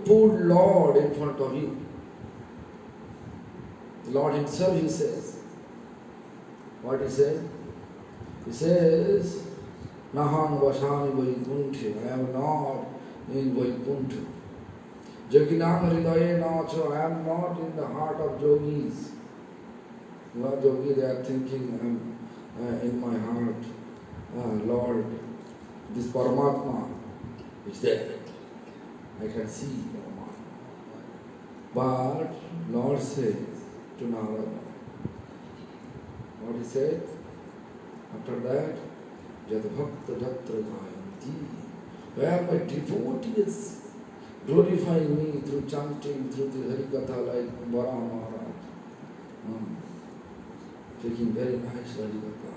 put Lord in front of you. The Lord himself, he says. What he says? He says, Naham vasami vaikunthe. I am not in Vaikuntha. Yoginam hridaye nacho. I am not in the heart of yogis. Not yogi, they are thinking, I am in my heart, Lord, this Paramatma is there. I can see Paramatma. But Lord says to Narada, what he said? After that, Jad Bhakta Datra Gayanti. Where my devotees glorifying me through chanting, through the Harikatha like Varaha Maharaj. Taking very nice Harikatha.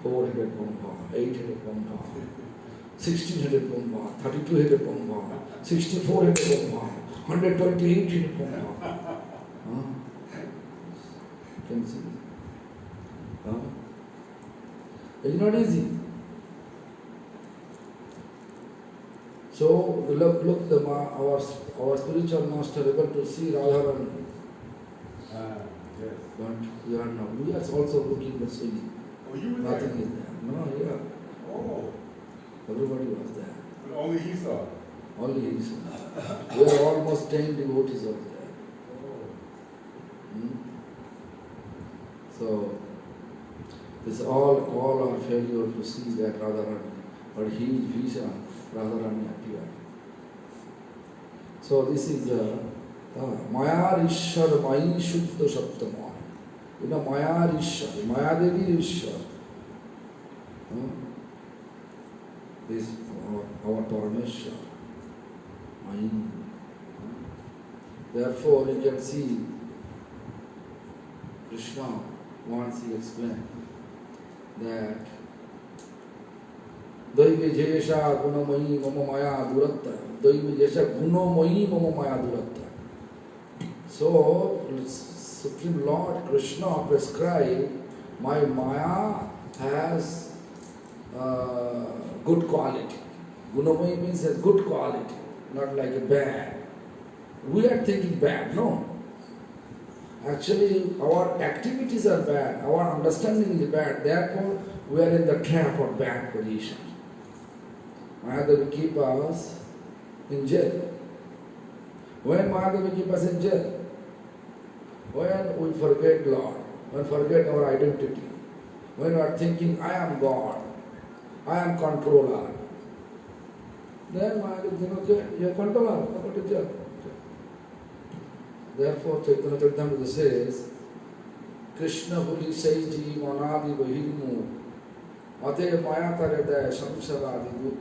400 Pamba, 800 Pamba, 1600 Pamba, 3200 Pamba, 6400 Pamba, 128 Pamba. Can you see? It's not easy. So look, our spiritual master able to see Radharani. Yes. But you are not. We are also looking the same. Oh, you were Nothing there? is there. No, yeah. Oh. Everybody was there. But only he saw it. Only he saw. We are almost 10 devotees over there. Oh. So, it's all our failure to see that Radharani. But he vision, Radharani appeared. So this is Maya Ishwar Mai Shuddha Saptama. You know, Maya Ishwar, Maya Devi Ishwar. This our Parameshwar. Mai. Therefore, you can see Krishna once he explained that Daivi Jesha Gunamayi Mama Maya Duratta. Daivi Jesha Gunamayi Mama Maya Duratta. So, Supreme Lord Krishna prescribed, my Maya has good quality. Gunamayi means has good quality, not like a bad. We are thinking bad, no. Actually, our activities are bad, our understanding is bad, therefore we are in the trap of bad position. Mahadevi keep us in jail. When Mahadevi keep us in jail? When we forget Lord, when we forget our identity, when we are thinking, I am God, I am controller, then Mahadevi says, okay, you are controller, go to jail. Therefore, Chaitanya Charitamrita says, Krishna Huli Saiji Manadi Bahirmu Mate Maya Taredaya Samsaradi.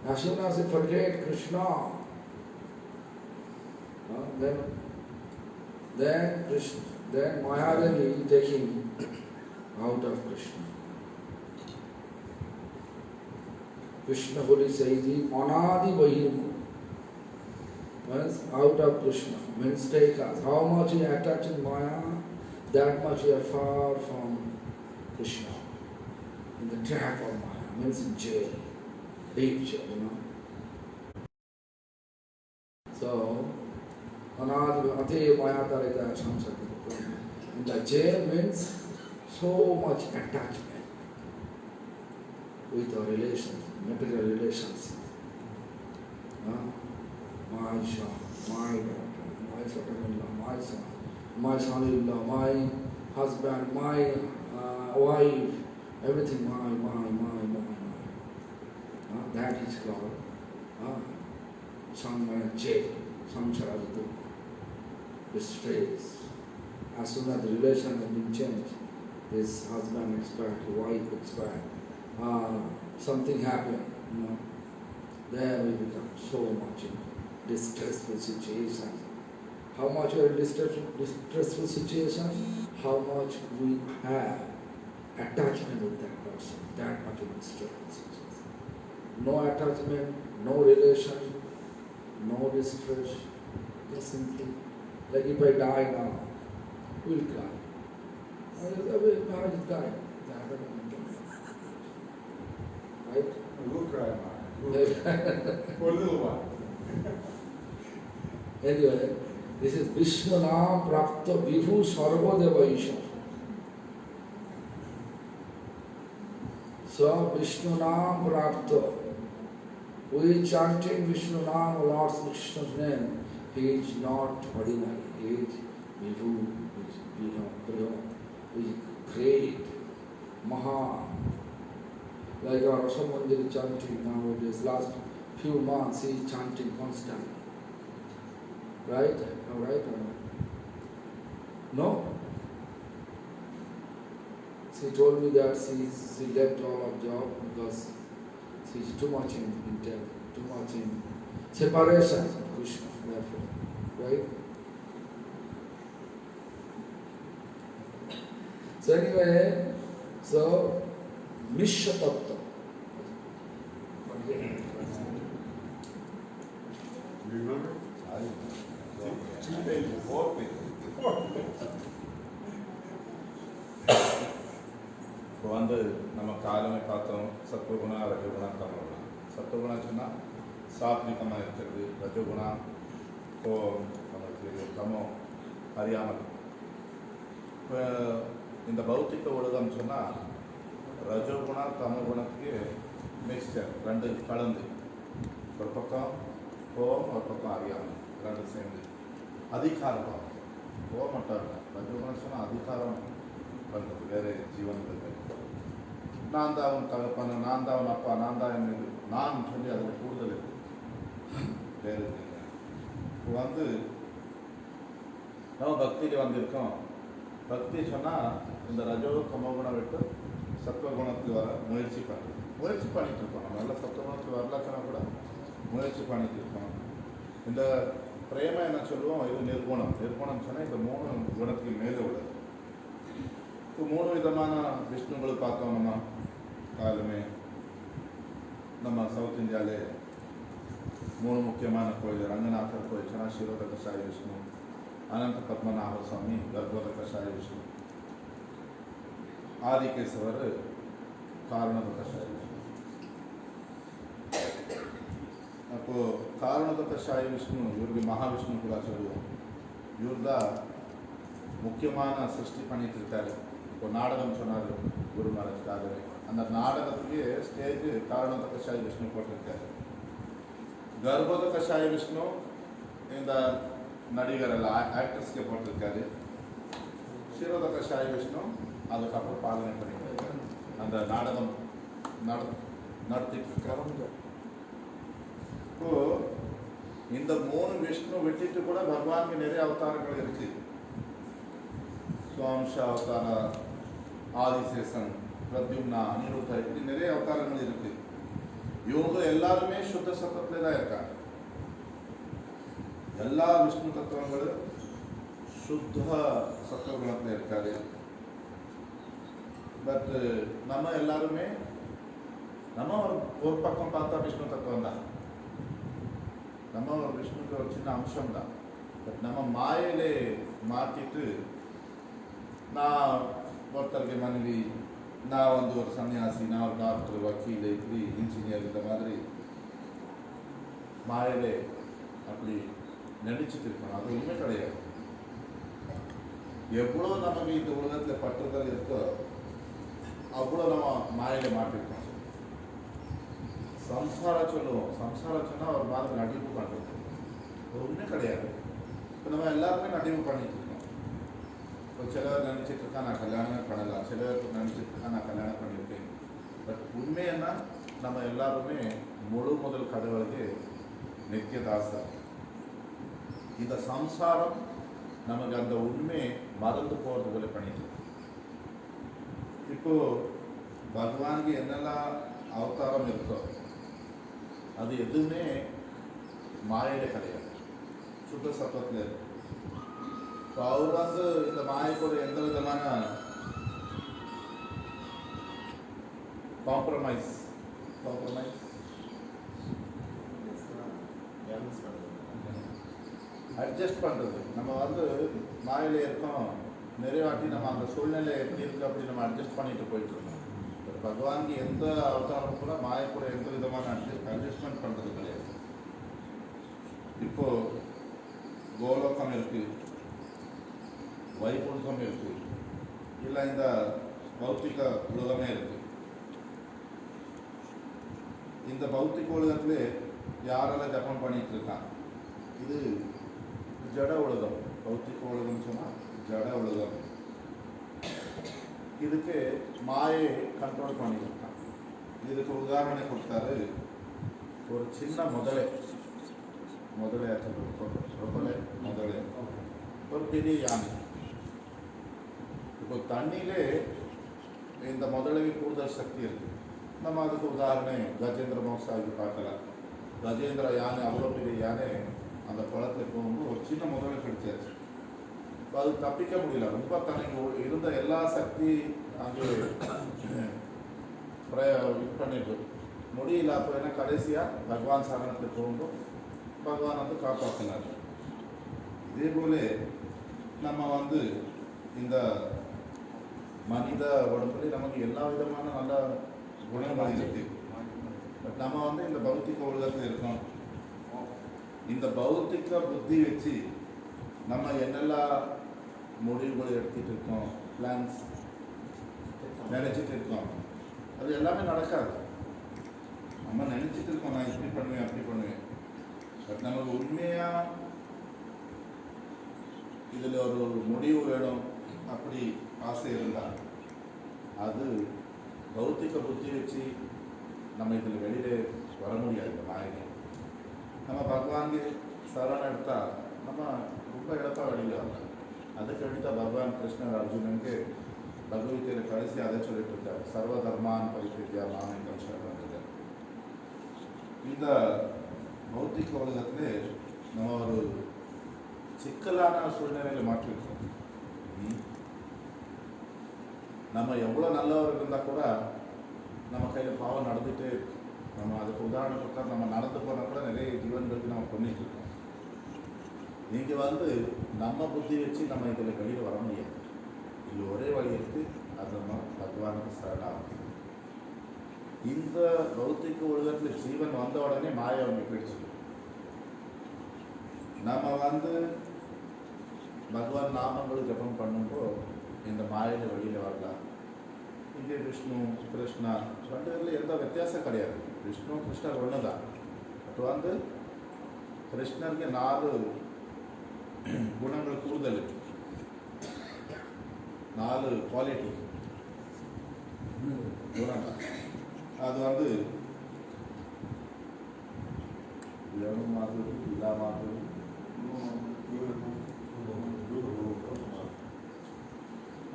As soon as you forget Krishna, then Mayadevi taking out of Krishna. Krishna Huli Saiji Manadi Bahirmu. Means out of Krishna, means take us. How much you attach in Maya, that much you are far from Krishna. In the trap of Maya, means in jail, deep jail, So, Anadi Ate Maya Tarita Samsati. In the jail means so much attachment with our relations, material relations. My son, my daughter, my son-in-law, my son, my son-in-law, my husband, my wife, everything my. That is called Samsara, Samsara, distress. As soon as the relation has been changed, his husband expired, wife expired, something happened, then we become so much in distressful situation. How much we are in distressful situation, how much we have attachment with that person, that much in distressful situation. No attachment, no relation, no distress, just simply, like if I die now, who will cry? I just died. Right? We will cry, Maharaj. For a little while. Anyway, this is Vishnu Nam Prapta Vibhu Sarvadeva Isha. So Vishnu Nam Prapta. We chanting Vishnu Nam, Lord Krishna's name. He is not ordinary. He is Vibhu, he is great, Maha. Like our Rasa Mandir chanting nowadays, last few months he is chanting constantly. Right? Am I right or no? No? She told me that she left all of job because she is too much in too much in separation from Krishna, therefore. Right? So anyway, so Mishya Tattva. Do you remember? 2 pages. 4 pages. 4 pages. இப்போ வந்து நம்ம காலமே பார்த்தோம் சத்துவகுணா ரஜகுணா தமகுணா. சத்துவகுணா சொன்னால் சாத்விகமாக இருக்கிறது, ரஜகுணா கோபம் நமக்கு, தமோ அறியாமல். இப்போ இந்த பௌத்திக உலகம் சொன்னால் ரஜகுணா தமகுணத்துக்கு மிக்சர், ரெண்டு கலந்து, ஒரு பக்கம் கோபம் ஒரு பக்கம் அறியாமல், ரெண்டு சேர்ந்து அதிகாரம். கோபம் மட்டும் இல்லை, ரஜகுணம் சொன்னால் அதிகாரம் பண்ணுறது வேறு ஜீவன்கள். நான் தான் அவன் தகப்பன், நான் தான் அவன் அப்பா, நான் தான் என்ன நான் சொல்லி அதில் கூடுதல் இருக்கு வேறு இல்லை. இப்போ வந்து நம்ம பக்தியில் வந்திருக்கோம். பக்தி சொன்னால் இந்த ரஜோ தமோகுணம் விட்டு சத்வகுணத்துக்கு வர முயற்சி பண்ணிட்டு இருக்கோம். நம்ம எல்லாம் சத்வகுணத்துக்கு வரலச்சுன்னா கூட முயற்சி பண்ணிட்டு இருக்கோம். இந்த பிரேமம் என்ன சொல்லுவோம், இது நிர்குணம். நிர்குணம் சொன்னால் இந்த 3 குணத்துக்கு மேலே உள்ளது. இப்போ 3 விதமான விஷ்ணுங்களை பார்த்தோம் நம்ம காலமே. நம்ம சவுத் இந்தியாவிலே 3 முக்கியமான கோயில், ரங்கநாதர் கோயில் சொன்னால் ஷிரோத கஷாய விஷ்ணு, அனந்த பத்மநாப சுவாமி கர்ப்பத கஷாய விஷ்ணு, ஆதிகேசவர் காரணத கஷாய விஷ்ணு. அப்போது காரணத கஷாய விஷ்ணு இவருக்கு மகாவிஷ்ணு கூட சொல்லுவோம். இவர் தான் முக்கியமான சிருஷ்டி பண்ணிட்டு இருக்காரு. இப்போ நாடகம் சொன்னார் குரு மகாராஜ், அந்த நாடகத்துக்கு ஸ்டேஜ் காரணத கஷாய விஷ்ணு போட்டிருக்காரு. கர்ப்பத கஷாய விஷ்ணு இந்த நடிகர் எல்லாம் ஆக்டர்ஸ்க்கு போட்டிருக்காரு. ஷிரோத கஷாய விஷ்ணு அதுக்கப்புறம் பாலனை பண்ணியிருக்காரு, அந்த நாடகம் நடத்திட்டு இருக்காரு. இப்போ இந்த 3 விஷ்ணு விட்டுட்டு கூட பகவானுக்கு நிறைய அவதாரங்கள் இருக்கு. சுவாம்ச அவதார, ஆதிசேஷன், பிரத்யும்னா, அனிருத்த, இப்படி நிறைய அவதாரங்கள் இருக்கு. இவங்க எல்லாருமே சுத்த சத்தத்திலே தான் இருக்காங்க. எல்லா விஷ்ணு தத்துவங்களும் சுத்த சத்தகுணத்தில் இருக்காரு. பட் நம்ம எல்லாருமே நம்ம ஒரு பக்கம் பார்த்தா விஷ்ணு தத்துவம் தான், நம்ம ஒரு விஷ்ணுக்கு ஒரு சின்ன அம்சம் தான். பட் நம்ம மாயிலே மாற்றிட்டு நான் ஒருத்தருக்கு மனைவி, நான் வந்து ஒரு சன்னியாசி, நான் ஒரு டாக்டர், வக்கீல், இப்படி இன்ஜினியர், இந்த மாதிரி மாயிலே அப்படி நடிச்சுட்டு இருக்கணும். அது உண்மை கிடையாது. எவ்வளோ நமக்கு இந்த உலகத்தில் பற்றுதல் இருக்கோ அவ்வளோ நம்ம மாயில மாட்டிருக்கோம். சம்சாரம் சொல்லுவோம், சம்சாரம் சொன்னால் ஒரு மாதிரி நடிப்பு பண்ணுறது உண்மை கிடையாது. இப்போ நம்ம எல்லாருமே நடிப்பு பண்ணிட்டு இருக்கோம். இப்போ சிலர் நினச்சிட்டு இருக்கா நான் கல்யாணமே பண்ணலாம், சிலர் நினச்சிட்டு இருக்கா நான் கல்யாணம் பண்ணியிருக்கேன். பட் உண்மை என்ன, நம்ம எல்லாருமே முதல் கடவுளுக்கு நித்தியதாசர். இந்த சம்சாரம் நமக்கு அந்த உண்மை மறந்து போகிறது போல பண்ணிட்டு. இப்போ பகவானுக்கு என்னெல்லாம் அவதாரம் இருக்கோ அது எதுவுமே மாயில கிடையாது, சுத்த சத்தத்தில் இருக்கு. இப்போ அவர் வந்து இந்த மாயைக்கூட எந்த விதமான காம்ப்ரமைஸ் அட்ஜஸ்ட் பண்ணுறது. நம்ம வந்து மாயில இருக்கோம், நிறைவாட்டி நம்ம அந்த சூழ்நிலை எப்படி இருக்கு அப்படி நம்ம அட்ஜஸ்ட் பண்ணிட்டு போயிட்டு இருக்கோம். பகவானுக்கு எந்த அவதாரம் கூட மாயை கூட எந்த விதமான அட்ஜஸ்ட்மெண்ட் பண்ணுறது கிடையாது. இப்போ கோலோகம் இருக்கு, வைகுண்டம் இருக்கு, இல்லை இந்த பௌத்திக உலகமே இருக்கு. இந்த பௌத்திக உலகத்திலே யாரெல்லாம் ஜபம் பண்ணிட்டு இருக்கான்? இது ஜட உலகம். பௌத்திக உலகம்னு சொன்னால் ஜட உலகம். இதுக்கு மாயை கண்ட்ரோல் பண்ணியிருக்கான். இதுக்கு உதாரணம் கொடுத்தாரு. ஒரு சின்ன முதலை ஒரு பெரிய யானை. இப்போ தண்ணியிலே இந்த முதலைக்கு கூடுதல் சக்தி இருக்கு. நம்ம அதுக்கு உதாரணம் கஜேந்திர மோக்ஷாவுக்கு பார்க்கலாம். கஜேந்திர யானை அவ்வளோ பெரிய யானை அந்த குளத்தில் போகும்போது ஒரு சின்ன முதலை கிடைச்சாச்சு. அது தப்பிக்க முடியல. ரொம்ப தனக்கு இருந்த எல்லா சக்தி அங்கே இது பண்ணிட்டு முடியல. அப்போ என்ன கடைசியாக பகவான் சரணத்துக்கு போகும்போது பகவான் வந்து காப்பாற்றினார். இதே போல நம்ம இந்த மனித உடம்புல நமக்கு எல்லா விதமான நல்ல குணங்கள் இருக்கு. பட் நம்ம இந்த பௌத்திக உலகத்தில் இருக்கோம். இந்த பௌத்திக புத்தி வச்சு நம்ம என்னெல்லாம் முடிவுகளை எடுத்துட்டு இருக்கோம், பிளான்ஸ் நினைச்சிட்டு இருக்கோம், அது எல்லாமே நடக்காது. நம்ம நினைச்சிட்டு இருக்கோம், நான் இப்படி பண்ணுவேன் அப்படி பண்ணுவேன். பட் நமக்கு உண்மையா இதுல ஒரு முடிவு வேணும் அப்படி ஆசை இருந்தால் அது பௌத்திக புத்தி வச்சு நம்ம இதில் வெளியிலே வர முடியாது. மாயை நம்ம பகவானுக்கு சரணம் எடுத்தால் நம்ம ரொம்ப இழப்பா வெளியில் வரலாம். அதுக்கு எடுத்த பகவான் கிருஷ்ணர் அர்ஜுனனுக்கு பகவத்கீதையில் கடைசி அதை சொல்லிட்டு இருக்கார், சர்வ தர்மான் பரித்யா மாமேகம் சரணம். இந்த பௌத்திக உலகத்திலே நம்ம ஒரு சிக்கலான சூழ்நிலையில் மாற்றிருக்கோம். நம்ம எவ்வளோ நல்லவர் இருந்தால் கூட நம்ம கையில் பாவம் நடந்துகிட்டே இருக்கு. நம்ம அதுக்கு உதாரணம் கொடுத்தா நம்ம நடந்து போனால் கூட நிறைய ஜீவன்களுக்கு நம்ம பண்ணிட்டு இருக்கோம். நீங்கள் நம்ம புத்தி வச்சு நம்ம இதில் வெளியில் வர முடியாது. இது ஒரே வழி இருக்குது, அது நம்ம பகவானுக்கு சரணாகும். இந்த பௌத்திக உலகத்தில் ஜீவன் வந்த உடனே மாயை அவங்க போயிடுச்சு. நம்ம பகவான் நாமங்கள் ஜபம் பண்ணும்போது இந்த மாயில வெளியில் வரலாம். இங்கே விஷ்ணு கிருஷ்ணா ரெண்டு பேரில் எந்த வித்தியாசம் கிடையாது. விஷ்ணு கிருஷ்ணர் ஒன்று தான். பட் கிருஷ்ணருக்கு 4 குணங்கள் கூடுதல் இருக்கு, 4 குவாலிட்டி குணங்கள். அது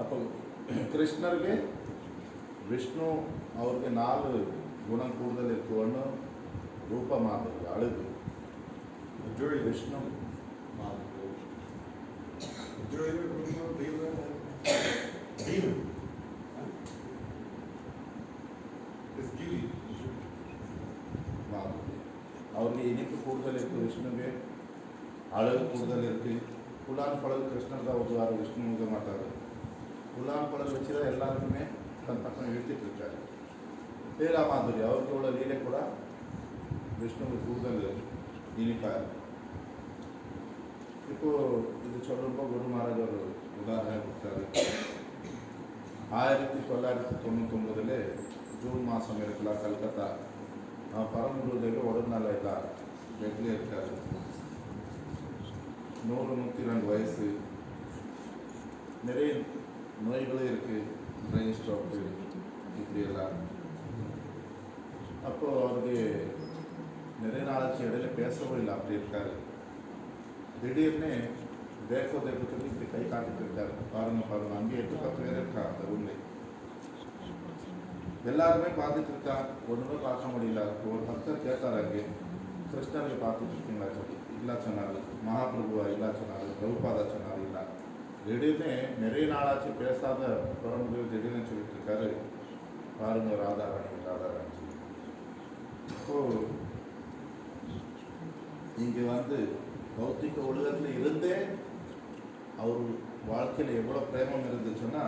அப்போ கிருஷ்ணருக்கு விஷ்ணு அவருக்கு 4 குணம் கூடுதல் இருக்கு. ஒன்று ரூப மாதிரி அழகு. விஷ்ணு அவருக்கு இனிப்பு கூடுதல் இருக்கு. விஷ்ணுவே அழகு கூடுதல் இருக்கு. புலான் பழகு கிருஷ்ணர் தான் ஊதுவார், விஷ்ணு ஊத மாட்டார். புலான் பழகு வச்சுதான் எல்லாருக்குமே தன் பக்கம் இழுத்துட்டு இருக்காரு. ஸ்ரீராமாதுரி அவருக்கு உள்ள லீலை கூட விஷ்ணுவுக்கு கூடுதல் இனிப்பார். இப்போ இது சொல்றப்போ குரு மகாராஜ் ஒரு உதாரணம் கொடுத்தாரு. 1999 ஜூன் மாதம் இருக்கலாம், கல்கத்தா பரம்பூருக்கு உடம்பு நல்லா இல்லை, பெட்லேயே இருக்காரு. 102 வயசு, நிறைய நோய்களும் இருக்குது, பிரெயின் ஸ்ட்ரோக்கு இப்படியெல்லாம். அப்போது அவருக்கு நிறைய நாளாச்சு இடையில பேசவும் இல்லை, அப்படி இருக்காரு. திடீர்னு தேக்கத்துக்கு இப்படி கை காட்டிட்டு இருக்காரு. பாருங்க அங்கே 8-10 பேர் இருக்கா அந்த ஊரில். எல்லாருமே பார்த்துட்டு இருக்கா, ஒன்றுமே பார்க்க முடியல. ஒரு பக்தர் கேட்டார், அங்கே கிருஷ்ணரை பார்த்துட்டு இருக்கீங்களா சொல்லி. இல்லை சொன்னார். மகாபிரபுவா இல்லை சொன்னார். பிரபுபாதா சொன்னார் இல்லை. திடீர்னு நிறைய நாளாச்சு பேசாத பரம்பரை திடீர்னு சொல்லிட்டு இருக்காரு, பாருங்க ராதாராணி சொல்லி. இப்போ இங்கே பௌத்திக உலகத்தில் இருந்தே அவர் வாழ்க்கையில் எவ்வளோ பிரேமம் இருந்துச்சுன்னா,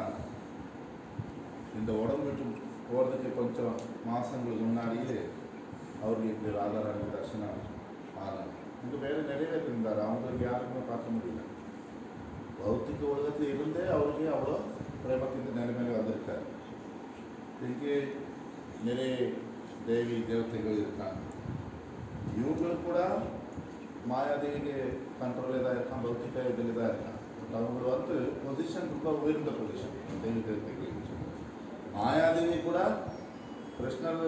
இந்த உடம்பு விட்டு போகிறதுக்கு கொஞ்சம் மாதங்களுக்கு முன்னாடியே அவர்களுக்கு ராதாராணி தரிசனம் ஆனாங்க. இங்கே வேறு நிறைய பேர் இருந்தார், அவங்களுக்கு யாருக்குமே பார்க்க முடியல. பௌத்திக உலகத்தில் இருந்தே அவருக்கு அவ்வளோ பிரேமத்தின் நிலைமையில வந்திருக்காரு. இங்கே நிறைய தேவி தேவதைகள் இருக்காங்க. இவங்களுக்கு கூட மாயாதேவிக்கு கண்ட்ரோலே தான் இருக்கான், பௌத்திக இதில் தான் இருக்கான். பட் அவங்க வந்து பொசிஷன் ரொம்ப உயர்ந்த பொசிஷன் தேவி தேவதைகள். மாயாதேவி கூட கிருஷ்ணர்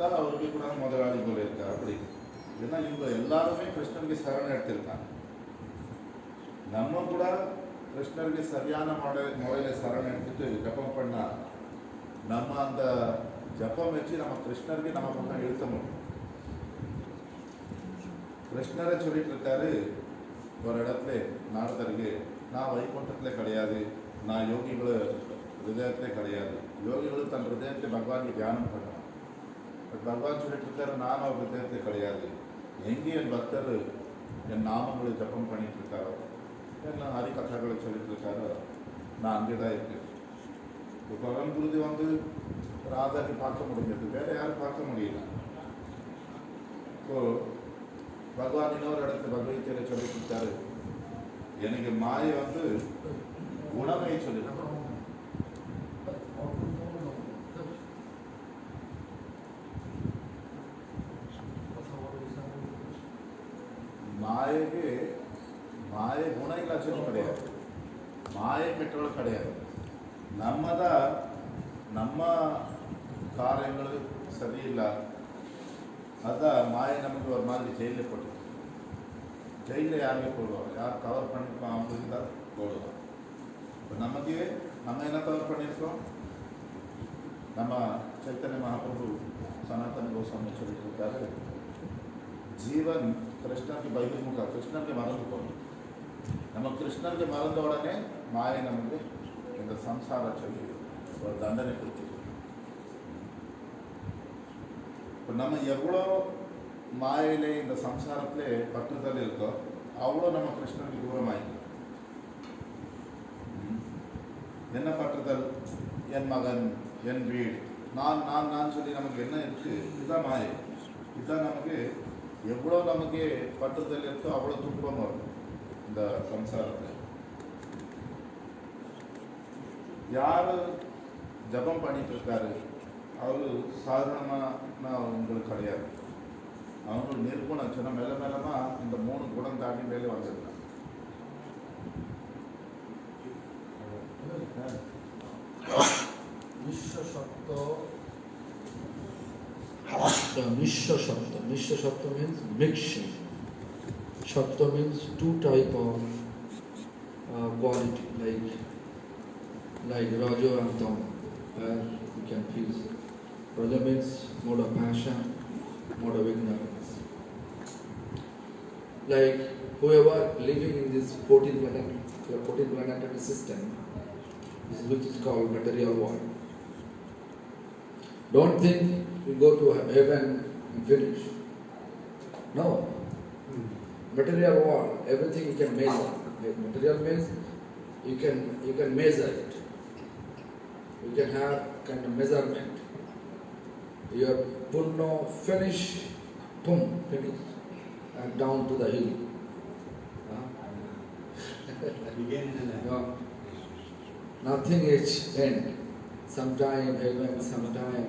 தான் அவருக்கு கூட முதலாளி போல இருக்கார். அப்படி ஏன்னா இவங்க எல்லாருமே கிருஷ்ணருக்கு சரணம் எடுத்திருக்காங்க. நம்ம கூட கிருஷ்ணருக்கு சரியான முறையில் சரணம் எடுத்துட்டு ஜபம் பண்ணால் நம்ம அந்த ஜபம் வச்சு நம்ம கிருஷ்ணருக்கு நம்ம பக்கம் இழுத்த முடியும். கிருஷ்ணரை சொல்லிட்டு இருக்காரு ஒரு இடத்துல நாரதருக்கு, நான் வைகுண்டத்தில் கிடையாது, நான் யோகிகளை ஹிருதயத்திலே கிடையாது. யோகிகள் தன் ஹிருதயத்தை பகவானுக்கு தியானம் பண்ணணும். பட் பகவான் சொல்லிட்டு இருக்காரு, நான் அவர் ஹிருதயத்தை கிடையாது. எங்கே என் பக்தர் என் நாமங்களை ஜப்பம் பண்ணிட்டு இருக்காரோ, என்ன ஹரிகதைகளை சொல்லிட்டு இருக்காரோ, நான் அங்கே தான் இருக்கேன். இப்போ பகவான் குருதி வந்து ராதாக்கு பார்க்க முடிஞ்சது, வேற யாரும் பார்க்க முடியல. இப்போ பகவான் இன்னொரு இடத்துல பகவத்கீதை சொல்லிட்டு இருக்காரு, எனக்கு மாயை வந்து உணவை சொல்லியிருக்காரு. மாயை குணைகள் அச்சலும் கிடையாது, மாயை பெற்றோர்கள் கிடையாது. நம்ம தான் நம்ம காரியங்கள் சரியில்லை, அதுதான் மாயை நமக்கு ஒரு மாதிரி ஜெயிலில் போட்டு. ஜெயிலில் யாருமே போடுவாங்க, யார் கவர் பண்ணியிருக்கோம் அவங்களுக்கு தான் போடுவோம். இப்போ நமக்கு நம்ம என்ன கவர் பண்ணியிருக்கோம், நம்ம சைத்தன்ய மகாபிரபு சனாதன கோஸ்வாமி சொல்லிட்டு இருக்காரு, ஜீவன் கிருஷ்ணருக்கு பகிர்முக, கிருஷ்ணருக்கு மறந்து போகணும். நம்ம கிருஷ்ணருக்கு மறந்த உடனே மாயை நமக்கு இந்த சம்சார சொல்லி ஒரு தண்டனை கொடுத்து. இப்போ நம்ம எவ்வளோ மாயிலே இந்த சம்சாரத்திலே பற்றுதல் இருக்கோ அவ்வளோ நம்ம கிருஷ்ணருக்கு தூரம் ஆகிடும். என்ன பற்றுதல், என் மகன், என் வீடு, நான் நான் நான் சொல்லி நமக்கு என்ன இருக்கு, இதுதான் மாயை. இதுதான் நமக்கு எவ்வளோ நமக்கு பற்றுதல் இருக்கோ அவ்வளோ துன்பம் வரும் இந்த சம்சாரத்தில். யார் ஜபம் பண்ணிட்டு இருக்காரு அவரு சாதாரணமான அவங்களுக்கு கிடையாது. அவங்க நிர்குணம் சொன்ன மேல மேலமா இந்த 3 குணம் தாண்டி மேலே வந்துருக்காங்க. Mishra Shakta. Mishra Shakta means mixture. Shakta means 2 type of quality, like Raja and Tama, where you can feel. Raja means mode of passion, mode of ignorance. Like whoever living in this 14 planetary system, which is called material world. Don't think you go to heaven and finish. No. Material world, everything you can measure. Material means you can measure it. You can have kind of measurement. Your punno finish, finish, and down to the hill. No. Nothing is end. Sometime heaven, sometime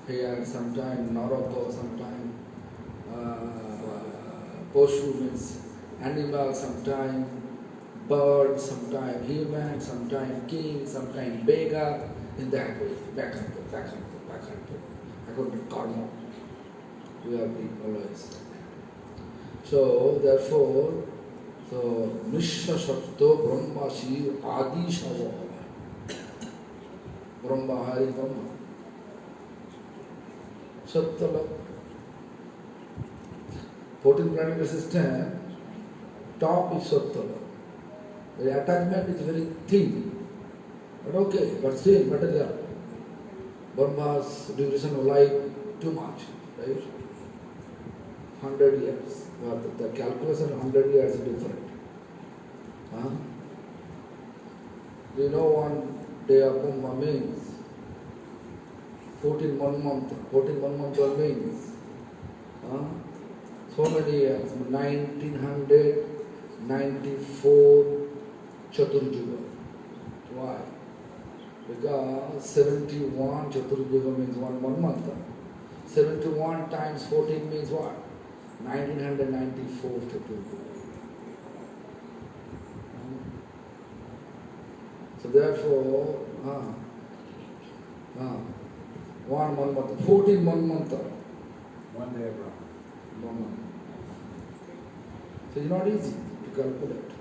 here, sometime Naraka, sometime Poshu means animal, sometime bird, sometime human, sometime king, sometime beggar, in that way, back and forth, according to karma. We are being always. So therefore, Mishra Shakto Brahma Shiv Adi Shava. Brahma Hari Brahma. Sattala. 14 planetary system, top is Sattala. The attachment is very thin. But okay, but still material. Brahma's duration of life too much, right? 100 years. But the calculation of 100 years is different. Do you know one day of Kumbh means? 14 month, 14 month means so many years, 1994 Chaturjuga. Why? Because 71 Chaturjuga means one month. 71 times 14 means what? 1994 Chaturjuga. So therefore, one month, 14 month. 1 day around. 1 month. So it's not easy to calculate.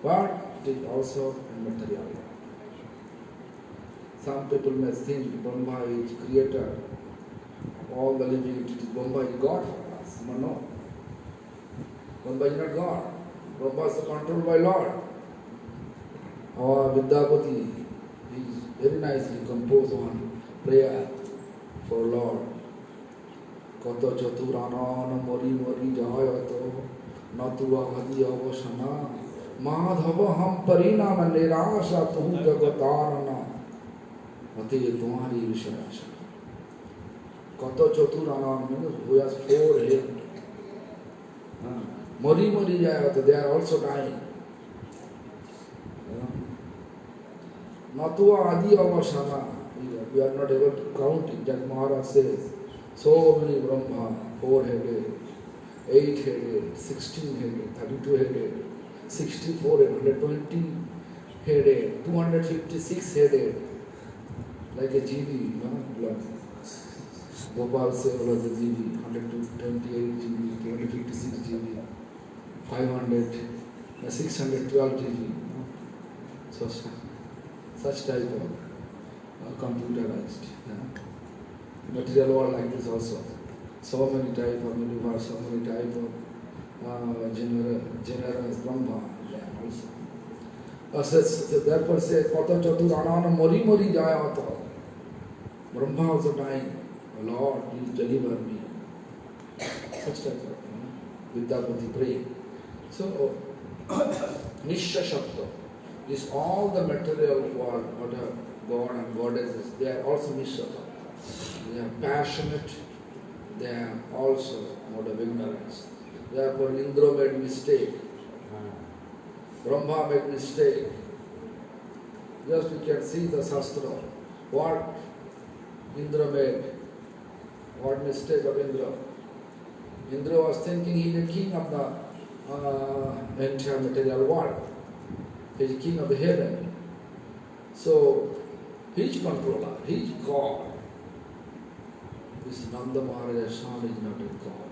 But it is also immaterial. Some people may think Brahma is creator of all the living entities. Brahma is God for us. No. Brahma is not God. Brahma is controlled by Lord. Our Vidyapati is very nicely composed one prayer for Lord. Kata chaturana mori mori jayato natua hadi avasana madhava ham parinama nirasha tuhu jagatarana mati tumhari vishayasha. Kata chaturana means who has 4 heads. Mori mori jayato, they are also dying. Natua adi avasana, we are not able to count it. That Maharaj says, so many Brahma, 4-headed, 8-headed, 16-headed, 32-headed, 64-headed, 120-headed, 256-headed, like a GV, Gopal Seva was a GV, 128 GV, 256 GV, 500, 612 GV. So such type of computerized. Material world like this also. So many type of universe, so many type of generous Brahma also. Therefore say, Kata Chatur Anana Mori Mori Jayata. Brahma also dying. Lord, please deliver me. Such type of Vidyapati praying. So, Nishya Shakta. This all the material world, whatever God and goddesses, they are also Nishya. They are passionate, they are also mode of ignorance. Therefore Indra made mistake, Brahma made mistake. Just you can see the Shastra. What Indra made, what mistake of Indra. Indra was thinking he is the king of the entire material world. He is the king of the heaven. So he is controller, he is God. This Nanda Maharaj's son is not a God.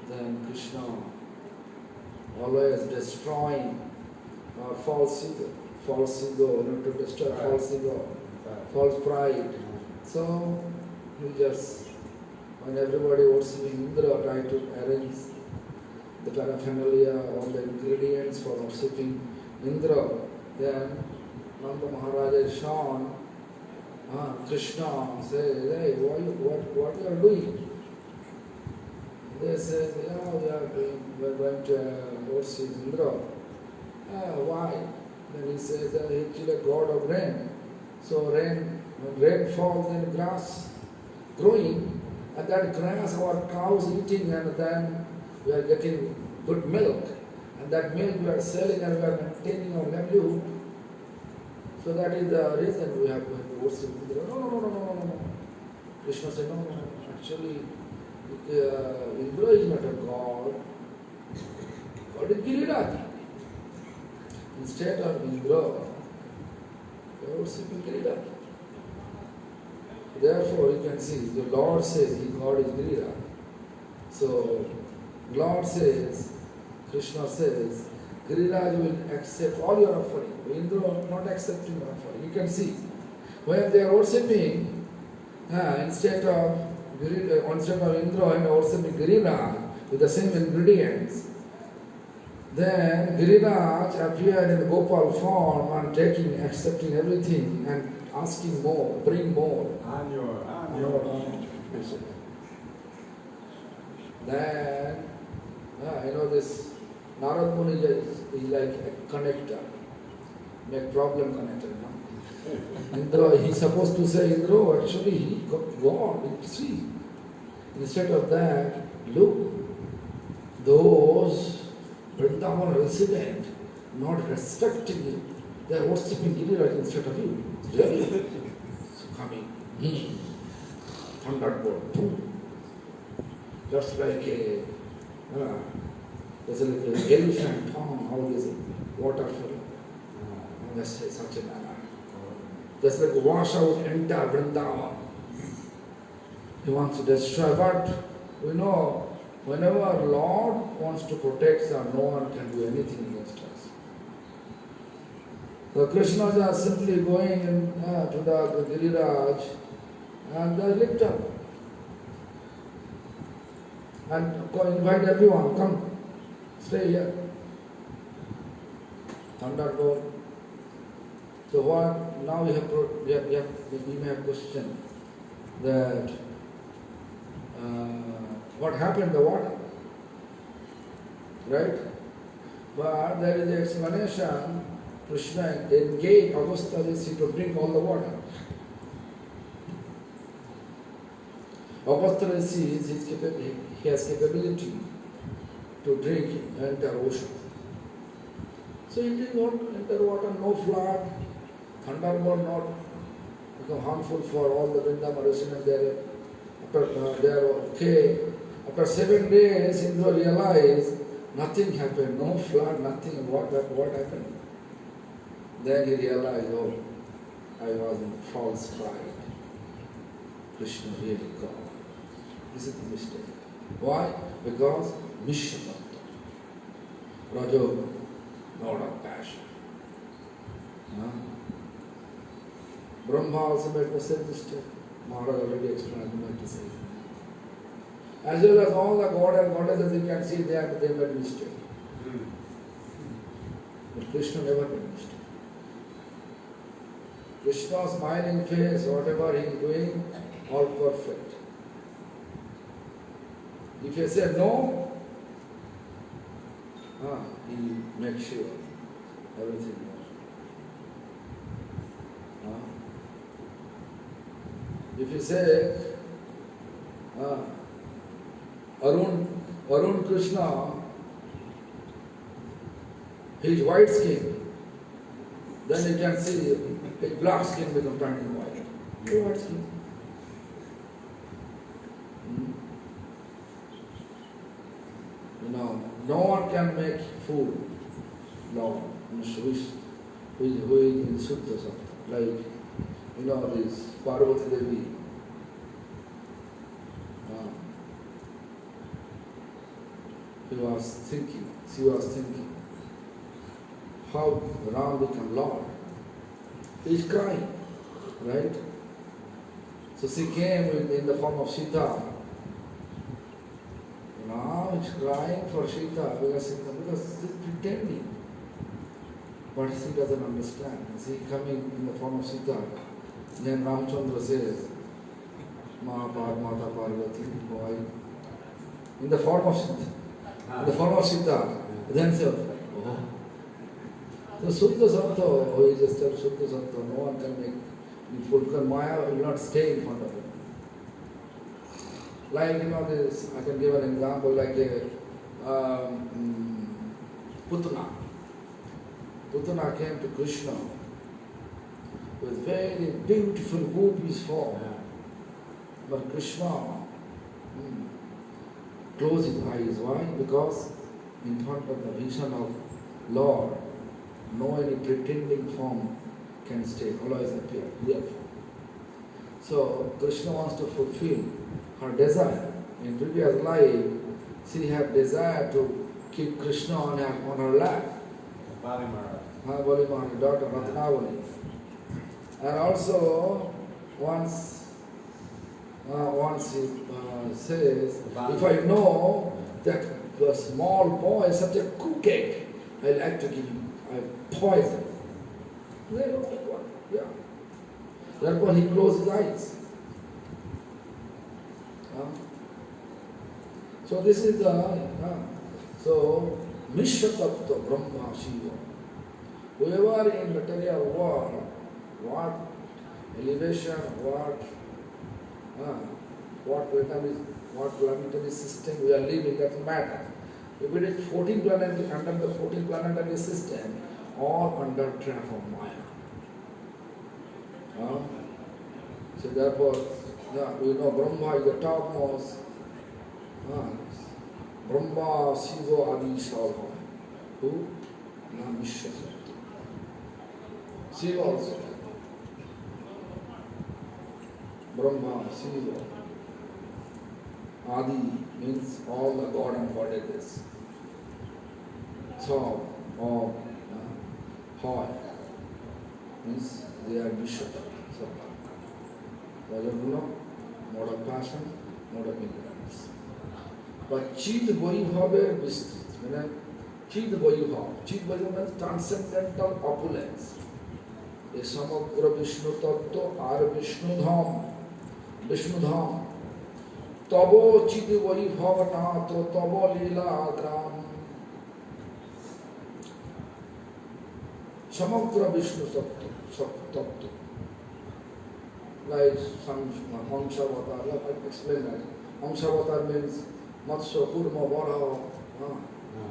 Then Krishna always destroying false ego, not to destroy false ego, false pride. So he just, when everybody worshipping Indra, try to arrange the paraphernalia, all the ingredients for worshipping Indra, then Nanda Maharaj's son Krishna says, hey, what you are doing? They say, yeah, we are going to worship Indra. Why? Then he says that he is a god of rain. So when rain falls, then grass growing, and that grass our cows eating, and then we are getting good milk. And that milk we are selling and we are maintaining our livelihood. So that is the reason we have to worship Indra. No. Krishna said, no. Actually, Indra is not a god. God is Giriraj. Instead of Indra, we are worshiping Giriraj. Therefore, you can see, the Lord says God is Giriraj. So, Lord says, Krishna says, Giriraj will accept all your offering. Indra not accepting your offering. You can see, when they are worshipping, instead of Indra and worshipping Giriraj with the same ingredients, then Giriraj appeared in the Gopal form and accepting everything and asking more, bring more. Then, this Narad Muni is like a connector, like problem connector. Indra, he's supposed to say, Indra, actually he got God. See, instead of that, look, those Vrindavan resident not respecting you. They are worshipping Giriraj instead of you. Really? So coming, thunderbolt, boom. Just like there's like an elephant tongue, all this waterfall. That's such a manner. Just like wash out entire Vrindavan. He wants to destroy, but we know whenever Lord wants to protect us, no one can do anything against us. So Krishna is just simply going to the Giriraj and they lift up and invite everyone, come, stay here. Thunderbolt. So what now we may have question that what happened to the water, right? But there is an explanation. Krishna engaged Agastya Rishi to drink all the water. Agastya Rishi he has capability to drink entire ocean. So he did not enter water, no flood, thunderbolt not become harmful for all the Vrindavan residents there. After they are okay. After 7 days, Indra realized nothing happened, no flood, nothing. What happened? Then he realized, oh, I was in false pride. Krishna really God. This is the mistake. Why? Because Mishra-bhakta. Rajo, not of passion. Brahma also made the same mistake. Maharaj already explained, I don't to say. As well as all the God and goddesses you can see there, they made mistake. But Krishna never made mistake. Krishna's smiling face, whatever he is doing, all perfect. If you say no, he makes sure everything goes. If you say Arun Krishna, he is white skin, then you can see his black skin become turning white. He white skin. No one can make food now who is in Suddha Sattva. Like, this Parvati Devi. She was thinking, how Ram become Lord. He is crying, right? So she came in the form of Sita. Now it's crying for Sita because she's pretending. But she doesn't understand. She coming in the form of Sita. Then Ramchandra says, Mata Parvati, boy. In the form of Sita. In the form of Sita. Then say, oh. So Suddha Sattva, who is just a Suddha Sattva, no one can make the full, because Maya will not stay in front of him. Like, this, I can give an example like Putana. Putana came to Krishna with very beautiful gopis form. But Krishna closed his eyes. Why? Because in front of the vision of Lord, no any pretending form can stay, always appear, real form. So Krishna wants to fulfill her desire. In previous life, she had desire to keep Krishna on her lap. Bali Maharaj. Bali Maharaj, daughter Ratnavali. And also, once he says, if I know that the small boy is such a cookie, I like to give him poison. Yeah. Therefore he closed his eyes. So this is the so Mishra Tattva Brahma Shiva. Whoever in material world what elevation, what planetary system we are living, doesn't matter. If it is 14 planetary, under the 14 planetary system, all under trap of Maya. So therefore, we know Brahma is the topmost. Brahma, Shiva, Adi, Shalva. Who? Namishwara. Shiva also. Brahma, Shiva. Adi means all the God and goddesses. So, or Hoy means they are Vishwa. So, Rajaguna, mode of passion, mode of ignorance. But Chid Vaibhava Vistrit, Chid Vaibhava. Chid Vaibhava means transcendental opulence. A Samagra Vishnu Tattva are Vishnu Dham. Vishnu Dham. Tabo Chid Vaibhava Nato Tabo Lila Gram. Samagra Vishnu Tattva. Like some Hamsavatar, I explain that. Hamsavatar means Matsya, Kurma, Varaha,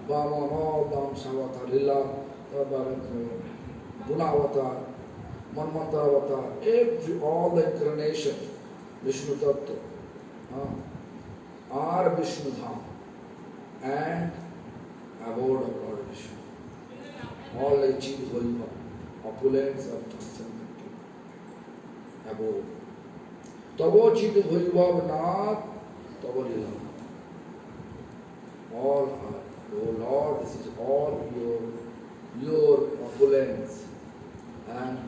Vama, all the Hamsavatar, Lila, Gunavatar, Manvantara, all the incarnation, Vishnu Tattva, are Vishnu Dham and abode of Lord Vishnu. All achieve Vaibhava, opulence of transcendental abode. Tavo Chid Vaibhava Nath, Tavo Lila. All are, oh Lord, this is all your opulence and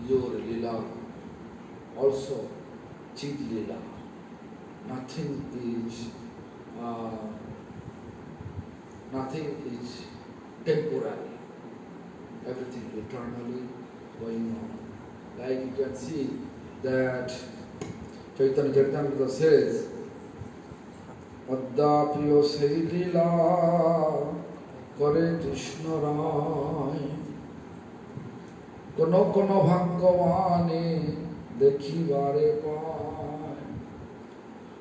your Lila. Also, Chid Lila. Nothing is temporary. Everything eternally going on. Like you can see that Chaitanya Charitamrita says, Addapiyo sei lila kare Krishna Rai kono kono bhagavane dekhibare paay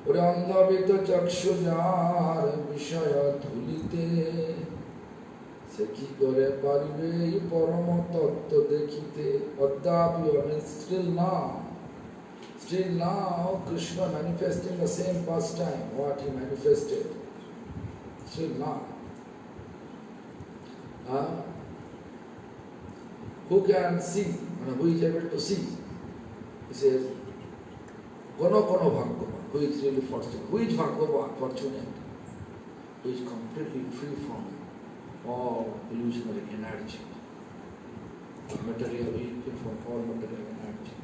ore andhavita chakshu jar vishaya dhulite se ki kore paribe ei parama tattva dekhite. Addapiyo means Still now, Krishna manifesting the same pastime, what he manifested. Still now. Who can see? Who is able to see? He says, Kono Kono Bhagavavan, who is really fortunate. Who is Bhagavavan, fortunate? Who is completely free from all illusionary energy. Material, free from all material energy.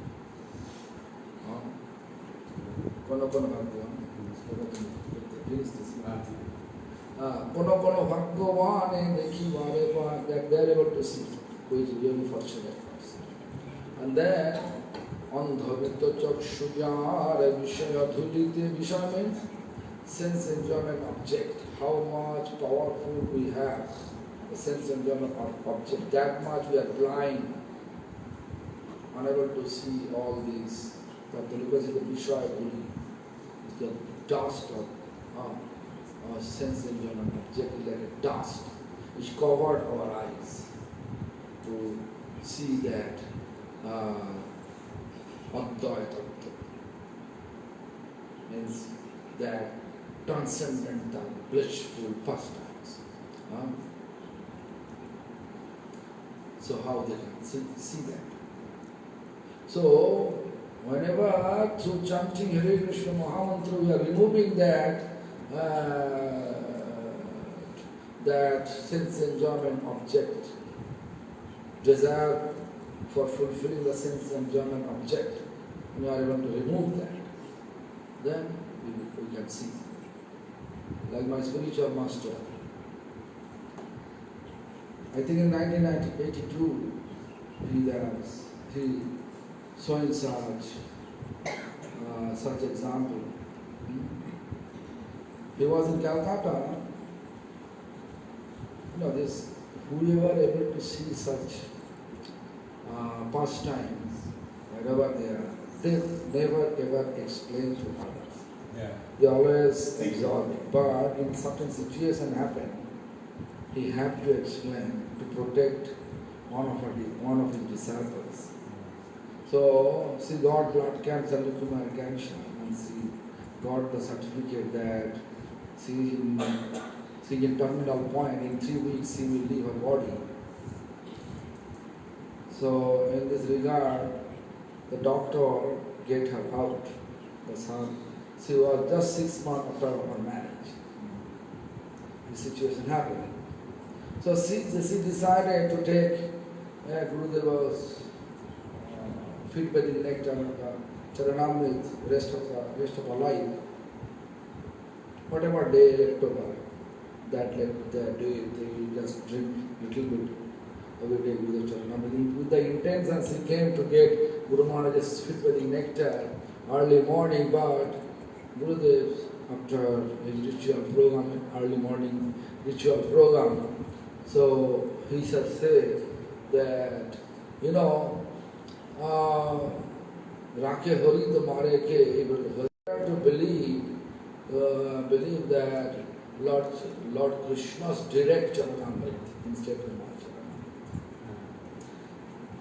Kono Kono Bhagavavan. Kono Kono Bhagavavan dekhibare paay, that they are able to see who is really fortunate person. And then, Andhavita Chakshujara Vishaya Dhulite. Vishaya means sense enjoyment object. How much powerful we have the sense enjoyment object, that much we are blind, unable to see all these. Because the Vishaya Dhuli is the dust of sense enjoyment object, is like a dust which covered our eyes to see that Advaya Tattva means that transcendental, blissful pastimes. So how they can see that? So whenever through chanting Hare Krishna Mahamantra we are removing that sense enjoyment object, desire for fulfilling the sense enjoyment object, when you are able to remove that, then we can see. Like my spiritual master, I think in 1982, he showing such example. He was in Calcutta. Whoever able to see such pastimes, wherever they are, they never ever explain to others. Yeah. They always absorb it. But in certain situation happen, he had to explain to protect one of his disciples. So she got blood cancer, leukemia cancer, and she got the certificate that she in terminal point, in 3 weeks she will leave her body. So in this regard, the doctor get her out. The son, she was just 6 months after her marriage. This situation happened. So she decided to take Gurudeva's feed-bathing nectar Charanamrit rest of her life. Whatever day left over, that day they will just drink little bit every day with the Charanamrit. With the intention she came to get Guru Maharaj's feed-bathing nectar early morning, but Gurudev, after his ritual program, early morning ritual program, so he shall say that, you know, Rakhe Hari to Mare ke, able to believe that Lord Krishna's direct Charanamrit instead of my Charanamrit.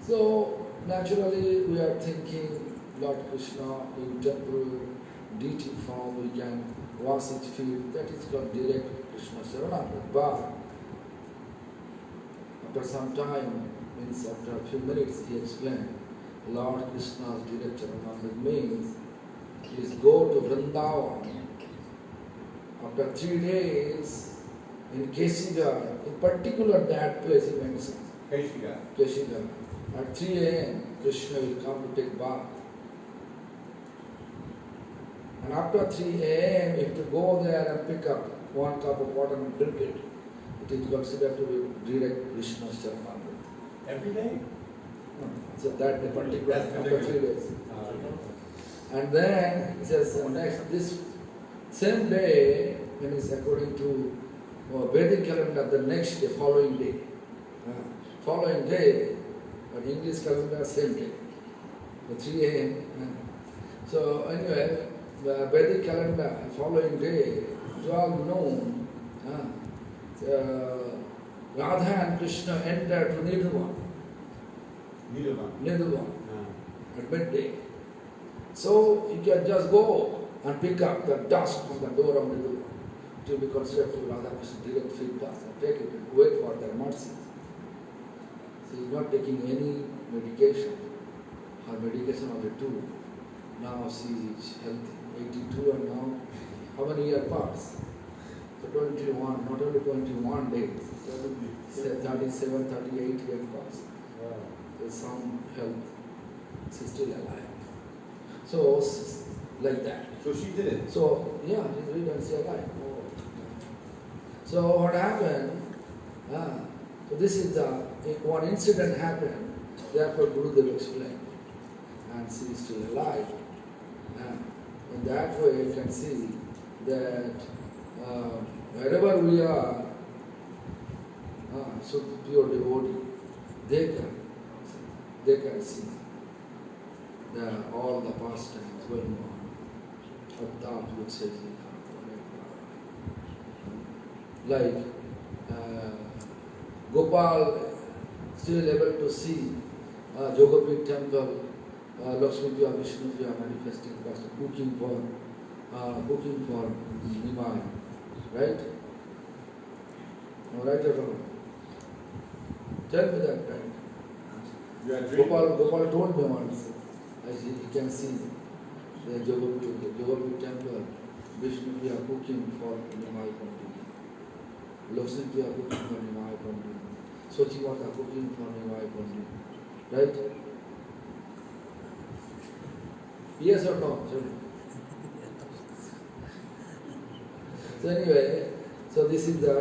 So naturally we are thinking Lord Krishna in temple, deity form, we can wash his feet, that is called direct Krishna Charanamrit. But after some time, means after a few minutes, he explained, Lord Krishna's direct Charanamrit means is go to Vrindavan. After 3 days in Keshigarh, in particular that place he mentions, Keshigarh. At 3 a.m. Krishna will come to take bath. And after 3 a.m. you have to go there and pick up 1 cup of water and drink it. It is considered to be direct Krishna's Charanamrit. Every day? So that the particular That's after 3 days. And then he says next this same day, when it's according to Vedic calendar, the next day, following day. But English calendar same day. The 3 a.m. So anyway, the Vedic calendar following day, 12 noon, Radha and Krishna entered to Nidhuvan. Nidhuvan at midday. So you can just go and pick up the dust from the door of Nidhuvan. It will be considered to Radha Krishna direct feed dust and take it and wait for their mercy. She is not taking any medication. Her medication was 2. Now she is healthy, 82, and now how many years passed? So 21, not only 21 days, 37, 38 years passed. With some health, she's still alive. So, like that. So she did it? So, yeah, she's really and she's alive. So what happened, so this is one incident happened, therefore Gurudev explained. And she is still alive. In that way you can see that wherever we are, so pure devotee, they can see all the pastimes going on. Abdab would say, like Gopal still able to see Jogapit temple, Lakshmi Priya, Vishnu Priya manifesting past cooking for Nimai, right? No, right or wrong? Tell me that, right? You are drinking? Gopal told me once, as he can see the Jogapit temple, Vishnu Priya cooking for Nimai Pandit, Lakshmi Priya cooking for Nimai Pandit, Sochi Mata cooking for Nimai Pandit, right? Yes or no? So anyway, so this is the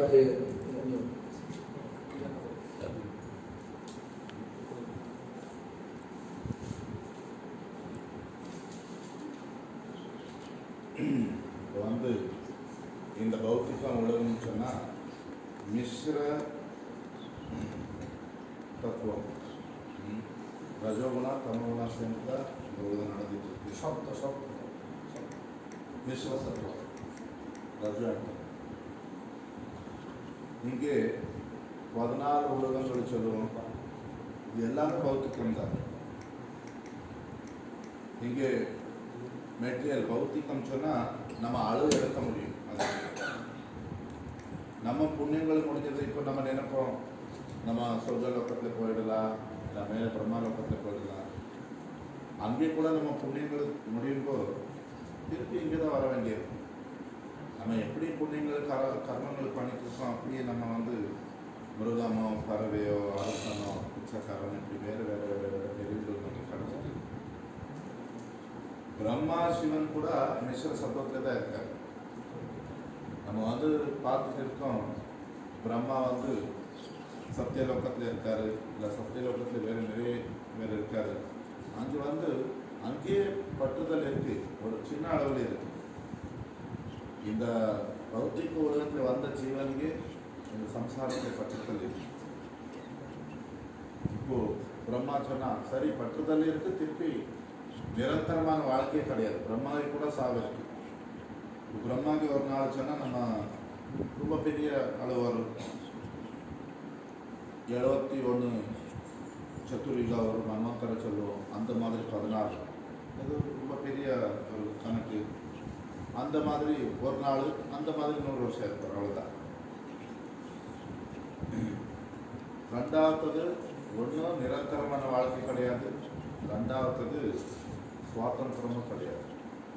இப்போ வந்து இந்த பௌத்திகம் உலகம்னு சொன்னால் மிஸ்ர தத்துவம் ரஜோகுணா தமோகுணா சேர்ந்து தான் இந்த உலகம் நடந்துட்டு இருக்கு. শব্দ மிஸ்ர சத்துவம் ரஜோ ஆக்ட். இங்கே 14 உலகங்கள் சொல்லுவோம். இது எல்லாமே பௌத்திகம் தான். இங்கே மெட்டீரியல் பௌத்திகம் சொன்னால் நம்ம அளவு எடுக்க முடியும். அது நம்ம புண்ணியங்கள் முடிஞ்சது. இப்போ நம்ம நினைப்போம் நம்ம சொர்க்க லோகத்தில் போயிடலாம், இல்லை மேலே பிரம்மா லோகத்தில் போயிடலாம். அங்கே கூட நம்ம புண்ணியங்கள் முடியும் போது திருப்பி இங்கே தான் வர வேண்டியது. நம்ம எப்படி புண்ணியங்கள் கர்மங்கள் பண்ணிட்டு இருக்கோம், அப்படியே நம்ம மிருகமோ பறவையோ அரசனோ பிச்சைக்காரன் இப்படி வேறு வேறு வேறு வேறு பெரியவர்கள் நமக்கு கிடைச்சிட்டு. பிரம்மா சிவன் கூட மிஸ்ர சத்துவத்தில் தான் இருக்காரு. நம்ம பார்த்துட்டு இருக்கோம். பிரம்மா சத்தியலோகத்தில் இருக்காரு, இல்லை சத்தியலோகத்தில் நிறைய பேர் இருக்காரு. அங்கே அங்கேயே பற்றுதல் இருக்கு, ஒரு சின்ன அளவில் இருக்கு. இந்த பௌத்திக உலகத்தில் வந்த ஜீவனுக்கு இந்த சம்சாரத்தை பற்றுதல் இருக்கு. இப்போ பிரம்மா சொன்னா சரி, பற்றுதல் இருக்கு, திருப்பி நிரந்தரமான வாழ்க்கையே கிடையாது. பிரம்மாவுக்கு கூட சாவு இருக்கு. பிரம்மாவுக்கு ஒரு நாள் சொன்னால் நம்ம ரொம்ப பெரிய அளவு வரும். 71 சத்துர்யுகா ஒரு மன்வந்தரை சொல்லுவோம். அந்த மாதிரி 14 அது ரொம்ப பெரிய ஒரு கணக்கு. அந்த மாதிரி ஒரு நாள், அந்த மாதிரி 100 வருஷம் இருப்பார், அவ்வளோதான். ரெண்டாவது ஒன்றும் நிரந்தரமான வாழ்க்கை கிடையாது. ரெண்டாவது சுவாதந்திரமும் கிடையாது.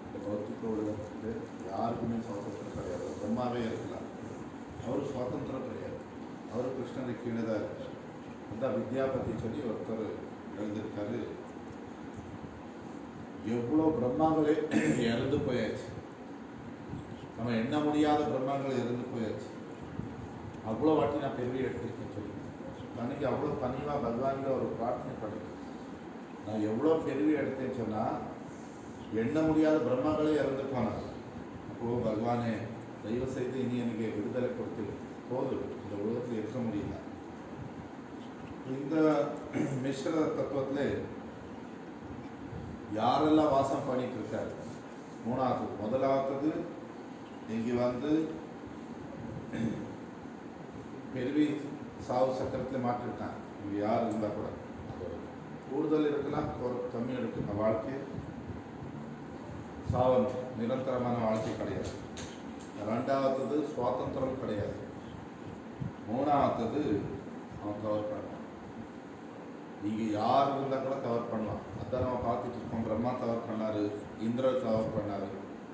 இந்த பௌத்திக உலகத்துக்கு யாருக்குமே சுவாதந்திரம் கிடையாது. பிரம்மாவே இருக்கலாம், அவர் சுவாதந்திரம் கிடையாது. அவர் கிருஷ்ணனுக்கு கீழே தான் இருக்கார். அந்த வித்யாபதி சொல்லி ஒருத்தர் எழுதியிருக்காரு. எவ்வளோ பிரம்மாங்களே இறந்து போயாச்சு, நம்ம எண்ண முடியாத பிரம்மாங்கள் இறந்து போயாச்சு. அவ்வளோ வாட்டி நான் பெருவி எடுத்துருக்கேன் சொல்லி தனக்கு அவ்வளோ பணிவாக பகவான்கிட்ட ஒரு பிரார்த்தனை பண்ணிட்டேன். நான் எவ்வளோ பெருவி எடுத்தேன்னு சொன்னால் எண்ண முடியாத பிரம்மாங்களே இறந்து போனாங்க. அப்போது பகவானே தயவு செய்து இனி எனக்கு விடுதலை கொடுத்து போதும், இந்த உலகத்தில் இருக்க முடியல. இந்த மிஸ்ர தத்துவத்தில் யாரெல்லாம் வாசம் பண்ணிட்டு இருக்காரு? முதலாவது இங்கே பெருவி சாவு சக்கரத்தில் மாற்றிருக்காங்க. இங்கே யார் இருந்தால் கூட கூடுதல் இருக்கலாம், கம்மி எடுக்கிற வாழ்க்கை சாவன் நிரந்தரமான வாழ்க்கை கிடையாது. ரெண்டாவது சுவாதந்திரம் கிடையாது. மூணாவது அவன் கவர் பண்ணுவான். இங்கே யார் இருந்தால் கூட கவர் பண்ணலாம். அதான் நம்ம பார்த்துட்டு இருக்கோம். பிரம்மா கவர் பண்ணார், இந்திரர் கவர் பண்ணார்.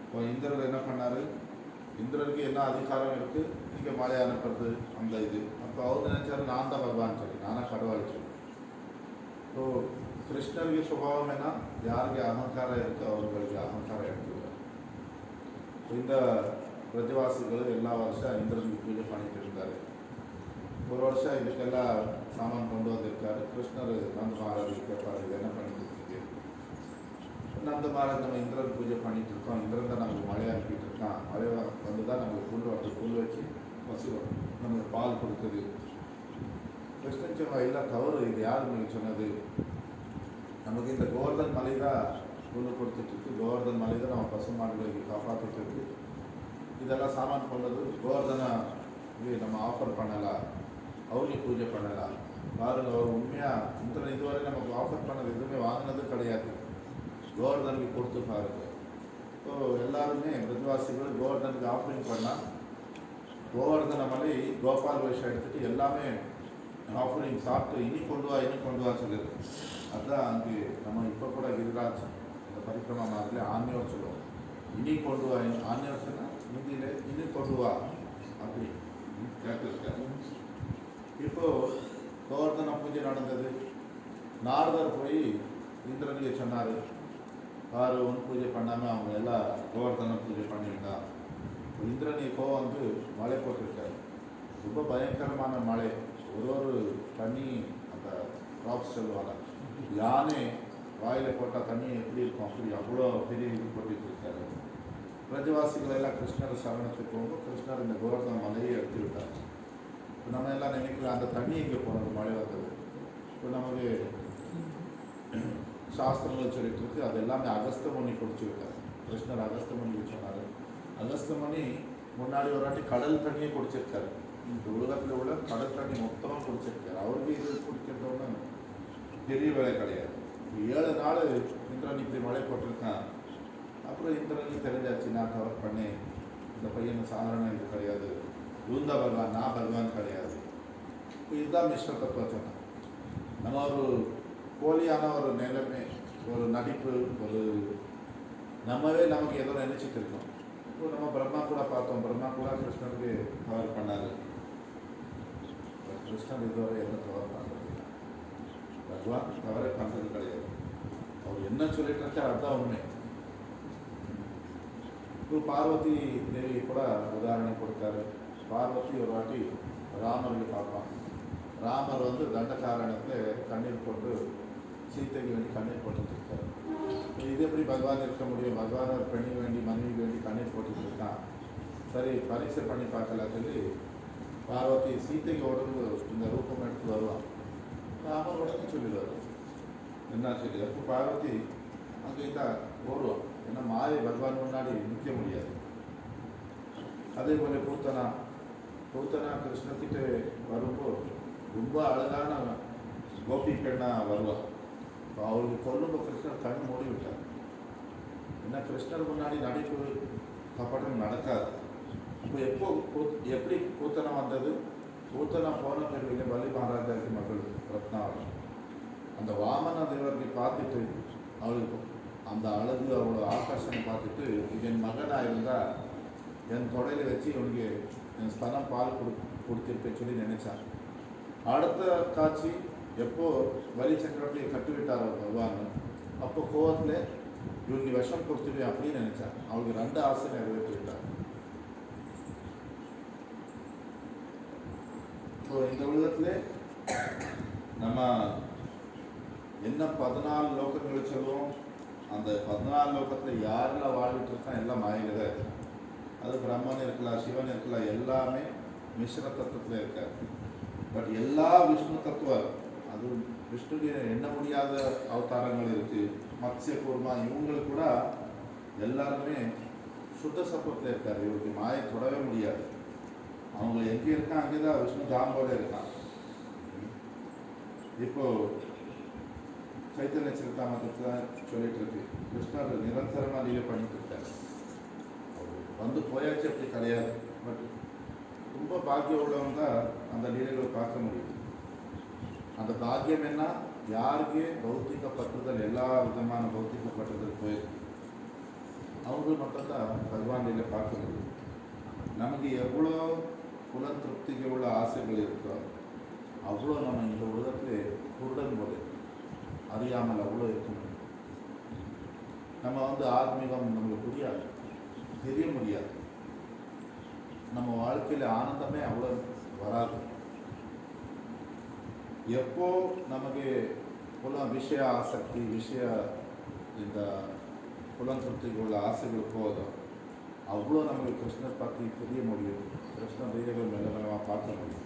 இப்போ இந்திரர் என்ன பண்ணார்? இந்திரருக்கு என்ன அதிகாரம் இருக்குது? இங்கே மழை அனுப்புறது அந்த இது. அப்போ அவர் நினைச்சாரு நான் தான் பகவான் சொல்லி, நானாக கடவுள் சொல்லி. ஸோ கிருஷ்ணருக்கு சுபாவம் என்ன? யாருக்கு அகங்காரம் இருக்குது அவர்களுக்கு அகங்காரம் எடுத்துக்கிறார். இந்த பிரஜவாசிகள் எல்லா வருஷம் இந்திரனுக்கு பூஜை பண்ணிட்டு இருந்தார். ஒரு வருஷம் இதுக்கெல்லாம் சாமான் கொண்டு வந்திருக்காரு. கிருஷ்ணர் நந்த மகாராஜ் கேட்பார், இது என்ன பண்ணிட்டு இருக்கீங்க? நந்த மகாராஜ் நம்ம இந்திரன் பூஜை பண்ணிட்டு இருக்கோம், இந்திரன் தான் நமக்கு மழை அனுப்பிட்டு இருக்கான், மழை தான் நமக்கு புல் வச்சு பசுவோம், நமக்கு பால் கொடுக்குது. கிருஷ்ணன் சொன்னா எல்லாம் தவறு, இது யார் நீங்கள் சொன்னது? நமக்கு இந்த கோவர்தன் மலை தான் புல் கொடுத்துட்ருக்கு, கோவர்தன் மலை தான் நம்ம பசு மாடுகளுக்கு காப்பாற்றிட்டு இருக்கு. இதெல்லாம் சாமான் பண்ணது கோவர்தனை இது நம்ம ஆஃபர் பண்ணலாம், அவருக்கு பூஜை பண்ணலாம். பாருங்க, அவர் உண்மையாக இந்திரன் இதுவரை நமக்கு ஆஃபர் பண்ணது எதுவுமே வாங்கினது கிடையாது. கோவர்தனுக்கு கொடுத்து பாருங்க. ஸோ எல்லாருமே பிரஜவாசிகள் கோவர்தனுக்கு ஆஃபரிங் பண்ணால் கோவர்தன மலை கோபால் வேஷம் எடுத்துகிட்டு எல்லாமே ஆஃபரிங் சாப்பிட்டு இனி கொண்டு வா சொல்லுது. அதுதான் அங்கே நம்ம இப்போ கூட கிரிராஜ் இந்த பரிக்கிரமா மாதிரி ஆன்யோர் சொல்லுவோம். இனி கொண்டு வா, ஆன்யோர் சொன்னால் ஹிந்தியில் இனி கொண்டு வா அப்படி கேட்டிருக்காரு. இப்போது கோவர்தன பூஜை நடந்தது. நாரதர் போய் இந்திரனுக்கு சொன்னார், பாரு உன் பூஜை பண்ணாமல் அவங்க எல்லாம் கோவர்தன பூஜை பண்ணியிருந்தா. இந்திரன் இப்போ மழை போட்டிருக்காரு. ரொம்ப பயங்கரமான மழை. ஒரு தண்ணி அந்த ட்ராப்ஸ் சொல்லுவாங்க, யானை வாயில் போட்டால் தண்ணி எப்படி இருக்கும் அப்படி அவ்வளோ பெரிய இது போட்டுட்டு இருக்காரு. பிரஜவாசிகள் எல்லாம் கிருஷ்ணர் சரணத்துக்கு போகும்போது கிருஷ்ணர் இந்த கோவர்தன மலையை எடுத்து விட்டார். இப்போ நம்ம எல்லாம் நினைக்கிறோம் அந்த தண்ணி இங்கே போனது மழை வந்தது. இப்போ நமக்கு சாஸ்திரங்கள் சொல்லிட்டு இருக்கு. அது எல்லாமே அகஸ்த முனி குடிச்சிருக்காரு. கிருஷ்ணர் அகஸ்த முனிக்கு சொன்னார். அகஸ்த முனி முன்னாடி ஒரு வாட்டி கடல் தண்ணியை குடிச்சிருக்காரு. இந்த உலகத்தில் உள்ள கடல் தண்ணி மொத்தமாக குடிச்சிருக்காரு. அவருக்கு இது குடிக்கிறதோன்னு பெரிய வேலை கிடையாது. 7 நாள் இந்திரன் இப்படி மழை போட்டிருக்கான். அப்புறம் இந்திரனுக்கு தெரிஞ்சாச்சு, நான் கவர் பண்ணேன், இந்த பையன் சாதாரண இது கிடையாது, இவன் தான் பகவான், நான் பகவான் கிடையாது. இப்போ இதுதான் மிஸ்ர தத்துவம் சொன்னேன். நம்ம ஒரு போலியான ஒரு நிலைமை, ஒரு நடிப்பு, ஒரு நம்மவே நமக்கு ஏதோ நினைச்சிட்டு இருக்கோம். இப்போ நம்ம பிரம்மா கூட பார்த்தோம். பிரம்மா கூட கிருஷ்ணனுக்கு கவர் பண்ணாரு. கிருஷ்ணன் இதுவரை எந்த கவர் பண்ணுறது இல்லை. பகவான் கவரே பண்ணுறது கிடையாது. அவர் என்ன சொல்லிட்டு இருக்கார் அதுதான் உண்மை. இப்போ பார்வதி தேவி கூட உதாரணம் கொடுத்தாரு. பார்வதி ஒரு வாட்டி ராமருக்கு பார்ப்பான். ராமர் வந்து தண்டகாரணத்தில் கண்ணீர் போட்டு சீத்தைக்கு வேண்டி கண்ணீர் போட்டுட்டு இருக்காரு. இது எப்படி பகவான் இருக்க முடியும்? பகவான் ஒரு பெண்ணுக்கு வேண்டி மனைவிக்கு வேண்டி கண்ணீர் போட்டுட்டு இருக்கான். சரி, பரீட்சை பண்ணி பார்க்கல சொல்லி பார்வதி சீத்தைக்கு உடம்பு இந்த ரூபம் எடுத்து வருவான். ராமர் உடனே சொல்லிடுவார் என்ன சொல்லி. அப்போ பார்வதி அங்கே தான் ஓடுவான். ஏன்னா மாயை பகவான் முன்னாடி நிற்க முடியாது. அதே போல பூத்தனா கிருஷ்ணத்திட்ட வரும்போது ரொம்ப அழகான கோபி பெண்ணா வருவாள். இப்போ அவருக்கு கொல்லும்போது கிருஷ்ணர் கண் மூடி விட்டார். ஏன்னா கிருஷ்ணர் முன்னாடி நடிப்பு கப்படம் நடக்காது. இப்போ எப்படி பூத்தனா வந்தது? பூத்தனா போன பிறகு பலி மகாராஜாவுக்கு மகள் ரத்னாவளம் அந்த வாமன தேவருக்கு பார்த்துட்டு அவளுக்கு அந்த அழகு, அவளோட ஆகர்ஷணம் பார்த்துட்டு, இது என் மகனாக இருந்தால் என் தொடையில் வச்சு இவனுக்கு என் ஸ்தனம் பால் கொடுத்துருப்பேன்னு சொல்லி நினைச்சான். அடுத்த காட்சி எப்போ வலி சக்கரவர்த்தியை கட்டுவிட்டார் பகவான், அப்போ கோவத்தில் இவனுக்கு விஷம் கொடுத்துருவேன் அப்படின்னு நினைச்சான். அவளுக்கு 2 ஆசை நிறைவேற்றிவிட்டார். ஸோ இந்த உலகத்துல நம்ம என்ன 14 லோகங்கள் சொல்லுவோம். அந்த 14 லோகத்தில் யாரெல்லாம் வாழ்ந்துட்டு இருக்கா எல்லாம் மாயில தான் இருக்கு. அது பிரம்மன் இருக்கலாம், சிவன் இருக்கலாம், எல்லாமே மிஸ்ர தத்துவத்தில் இருக்காரு. பட் எல்லா விஷ்ணு தத்துவம், அது விஷ்ணுக்கு எண்ண முடியாத அவதாரங்கள் இருக்கு. மத்ஸ்ய கூர்மா இவங்களுக்கு கூட எல்லாருமே சுத்த சத்துவத்தில் இருக்காரு. இவருக்கு மாயை தொடவே முடியாது. அவங்க எங்கே இருக்கான் அங்கே தான் விஷ்ணு தாம்போட இருக்கான். இப்போ சைத்தன்ய சரிதாமத்தில் சொல்லிட்டு இருக்கு, கிருஷ்ணர் நிரந்தரமாக லீலை பண்ணிட்டு இருக்காரு. வந்து போயாச்சு அப்படி கிடையாது. பட் ரொம்ப பாக்கியம் உள்ளவங்க தான் அந்த லீலைகளை பார்க்க முடியும். அந்த பாக்கியம் என்ன? யாருக்கு பௌத்திக பற்றுதல், எல்லா விதமான பௌத்திக பற்றுதல் போயிருக்கு, அவங்க மட்டும்தான் பகவான் லீலை பார்க்க முடியும். நமக்கு எவ்வளோ புலன் திருப்திக்கு உள்ள ஆசைகள் இருக்கோ அவ்வளோ நம்ம இந்த உலகத்தில் குருடன் போது அறியாமல் அவ்வளோ இருக்க முடியும். நம்ம வந்து ஆத்மீகம் நமக்கு புரியாது, தெரிய முடியாது. நம்ம வாழ்க்கையில் ஆனந்தமே அவ்வளோ வராது. எப்போ நமக்கு விஷய ஆசக்தி, இந்த புலன் திருப்திக்கு உள்ள ஆசைகள் போதும், அவ்வளோ நமக்கு கிருஷ்ணர் பற்றி தெரிய முடியும். கிருஷ்ண தெய்வங்கள் மெல்லமாக பார்க்க முடியும்.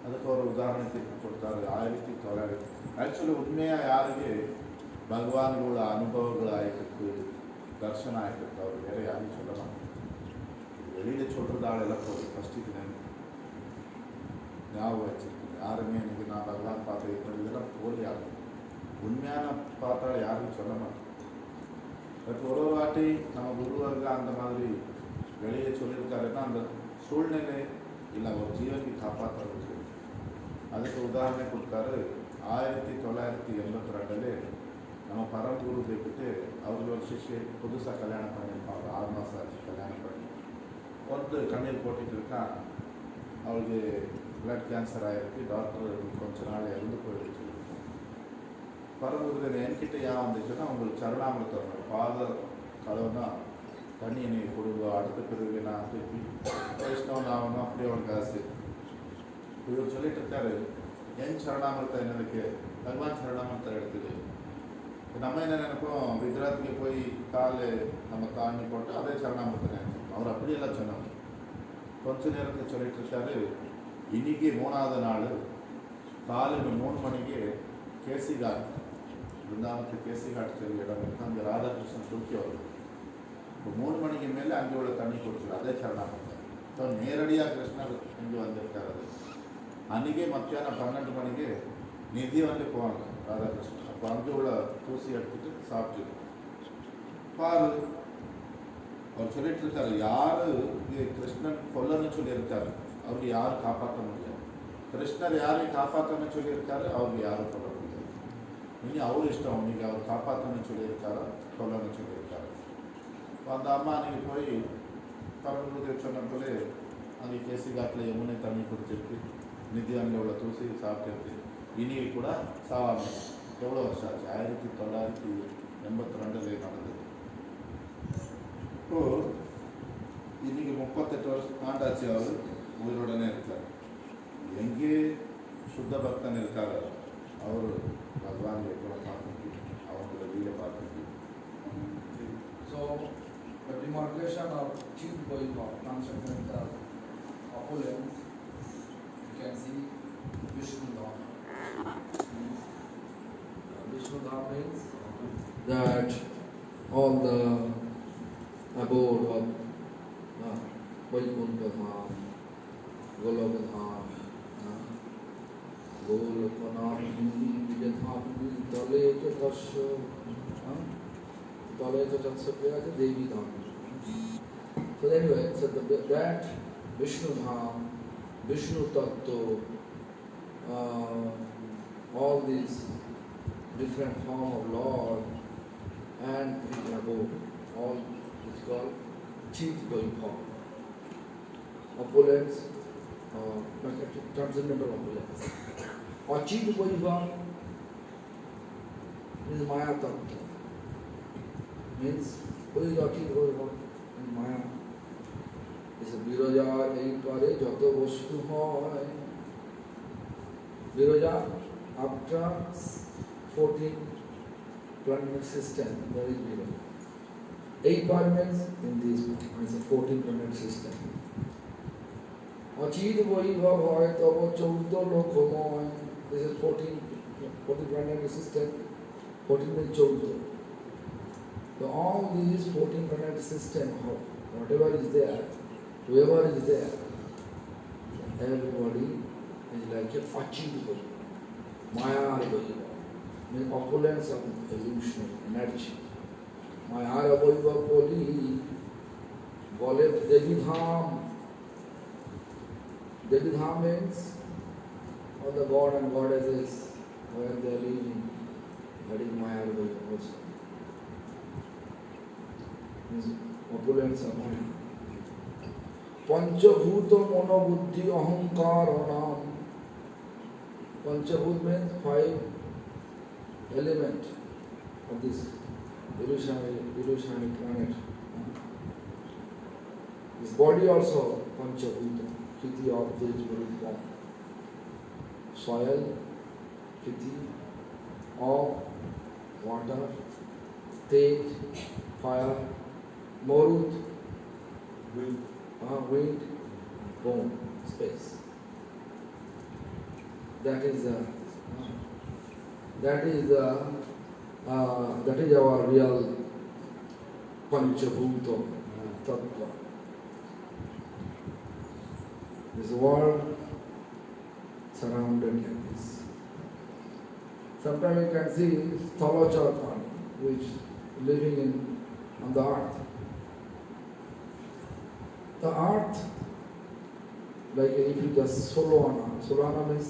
அதுக்கு ஒரு உதாரணத்துக்கு கொடுத்தாரு. 1900 ஆக்சுவலி உண்மையாக யாருக்கு பகவானோட அனுபவங்கள் ஆகிட்டு தர்ஷனம் ஆகிட்டு அவர் வேற யாரும் சொல்லலாம். வெளியில் சொல்கிறதால எல்லாம் போதும். ஃபஸ்ட்டுக்கு நான் ஞாபகம் வச்சுருக்கேன். யாருமே எனக்கு நான் பகவான் பார்த்து இதெல்லாம் போலி ஆகும். உண்மையான பார்த்தாலும் யாருக்கும் சொல்ல மாட்டேன். பட் ஒரு வாட்டி நம்ம குருவர்கள் அந்த மாதிரி வெளியே சொல்லியிருக்காருன்னா அந்த சூழ்நிலை இல்லை ஒரு ஜீவனுக்கு காப்பாற்றுறது. அதுக்கு உதாரணம் கொடுத்தாரு. 1982 நம்ம பரமகுரு போய்கிட்டு அவர்கள் ஒரு சிஷ்யர் புதுசாக கல்யாணம் பண்ணியிருப்பாங்க. 6 மாதம் ஆச்சு கல்யாணம் பண்ணி. ஒருத்து கண்ணீர் போட்டுட்டு இருக்கான். அவளுக்கு பிளட் கேன்சர் ஆகிருக்கு. டாக்டர் கொஞ்ச நாள் இறந்து போயிடுச்சு. பரமகுருதன் என்கிட்ட ஏன் வந்துச்சுன்னா, உங்களுக்கு சரணாமிரத்தம் பாத கலவுனா தண்ணி நீ கொடுங்க, அடுத்த பிறகு நான் திருப்பி வைஷ்ணவன் ஆகணும், அப்படி அவனுக்கு ஆசை. இவர் சொல்லிட்டு இருக்காரு, என் சரணாமிரத்தம் என்னதுக்கு? பகவான் சரணாமிரத்தம் எடுத்துது. நம்ம என்ன நினைப்போம், குஜராத்துக்கு போய் கால் நம்ம தாண்டி போட்டு அதே சரணாமிரத்தம் நினைச்சோம். அவர் அப்படியெல்லாம் சொன்னார். கொஞ்ச நேரத்தில் சொல்லிட்டு இருக்காரு, இன்னைக்கு 3வது நாள் காலையில் 3 மணிக்கு கேசிகார் பிருந்தாவனத்துக்கு கேசி காட்டு செல்ல இடம் இருக்கு, அங்கே ராதாகிருஷ்ணன் தூக்கி வருது. இப்போ 3 மணிக்கு மேலே அங்கே உள்ள தண்ணி குடிச்சிடும், அதே சரணாமத்தை. ஸோ நேரடியாக கிருஷ்ணர் இங்கே வந்திருக்காரு. அன்றைக்கே மத்தியானம் 12 மணிக்கு நிதி வந்து போவாங்க ராதாகிருஷ்ணன். அப்போ அங்கே உள்ள தூசி எடுத்துட்டு சாப்பிட்டு பாரு அவர் சொல்லிட்டு இருக்காரு, யாரு கிருஷ்ணன் கொல்லன்னு சொல்லியிருக்காரு, அவருக்கு யாரும் காப்பாற்ற முடியாது. கிருஷ்ணர் யாரையும் காப்பாற்றணும்னு சொல்லியிருக்காரு, அவருக்கு யாரும் கொல்ல முடியாது. இனி அவர் இஷ்டம், இன்னைக்கு அவர் காப்பாற்றணும்னு சொல்லியிருக்காரா கொல்லன்னு சொல்லியிருக்காரு. இப்போ அந்த அம்மா அன்றைக்கி போய் பரமகுருதேவ் சொன்ன போல அங்கே கேசி காட்டில் யமுனை தண்ணி குடிச்சிருக்கு, நிதியானில் உள்ள தூசி சாப்பிட்டு இனி கூட சாவாமல் எவ்வளோ வருஷம் ஆச்சு? 1982 நடந்தது. இப்போ இன்னைக்கு 38 வருஷம் ஆண்டாச்சு அவர் உயிரோடனே இருக்கார். எங்கே சுத்த பக்தன் இருக்காரு அவர் பகவான் கூட பார்க்க முடியும், அவங்கள வீட பார்க்க முடியும். So, the demarcation of chief Vaibhav, transcendental opulence, you can see Vishnu Dham. Vishnu Dham means that all the abode of Vaikuntha Dham, Goloka Dham, Golokanathi, Vijayadhami, Daleka Dasya, Daleka Jatsapya, Devi Dham. So anyway, so that Vishnu Dham, Vishnu Tattva, all these different form of Lord and abode, all is called chief Vaibhav. Opulence, transcendental opulence. Achit Vaibhav is Maya Tattva. Means, what is Achit Vaibhav? In Maya. It's a Viraja, ei pare jato vastu hoy. Viraja, after 14 planet system, there is Viraja. 8 means in this one, it's a 14 planet system. Achit Vaibhav hoy tavo 14 lokhomoy. This is 14 planet system. 14 means 14. So all these 14 planet system, whatever is there, whoever is there, everybody is like a Achit Vaibhav. Maya Vaibhav. Means opulence of illusion, energy. Maya Vaibhav Poli, Bole Devi Dham. Devi Dham means all the god and goddesses where they are living. That is Maya Vaibhav also. Means opulence of Maya. Panchabhuta Monobuddhi Ahankaranam. Panchabhut means 5 elements of this illusionary planet. This body also Panchabhuta, Kriti of visible form. Soil, Kriti of water, Tej, fire, Morut, wind, bone, space. That is our real Panchabhuta Tattva. This world surrounded like this. Sometimes you can see Thalachar Prani, which living on the earth. The earth, like if you just Solana means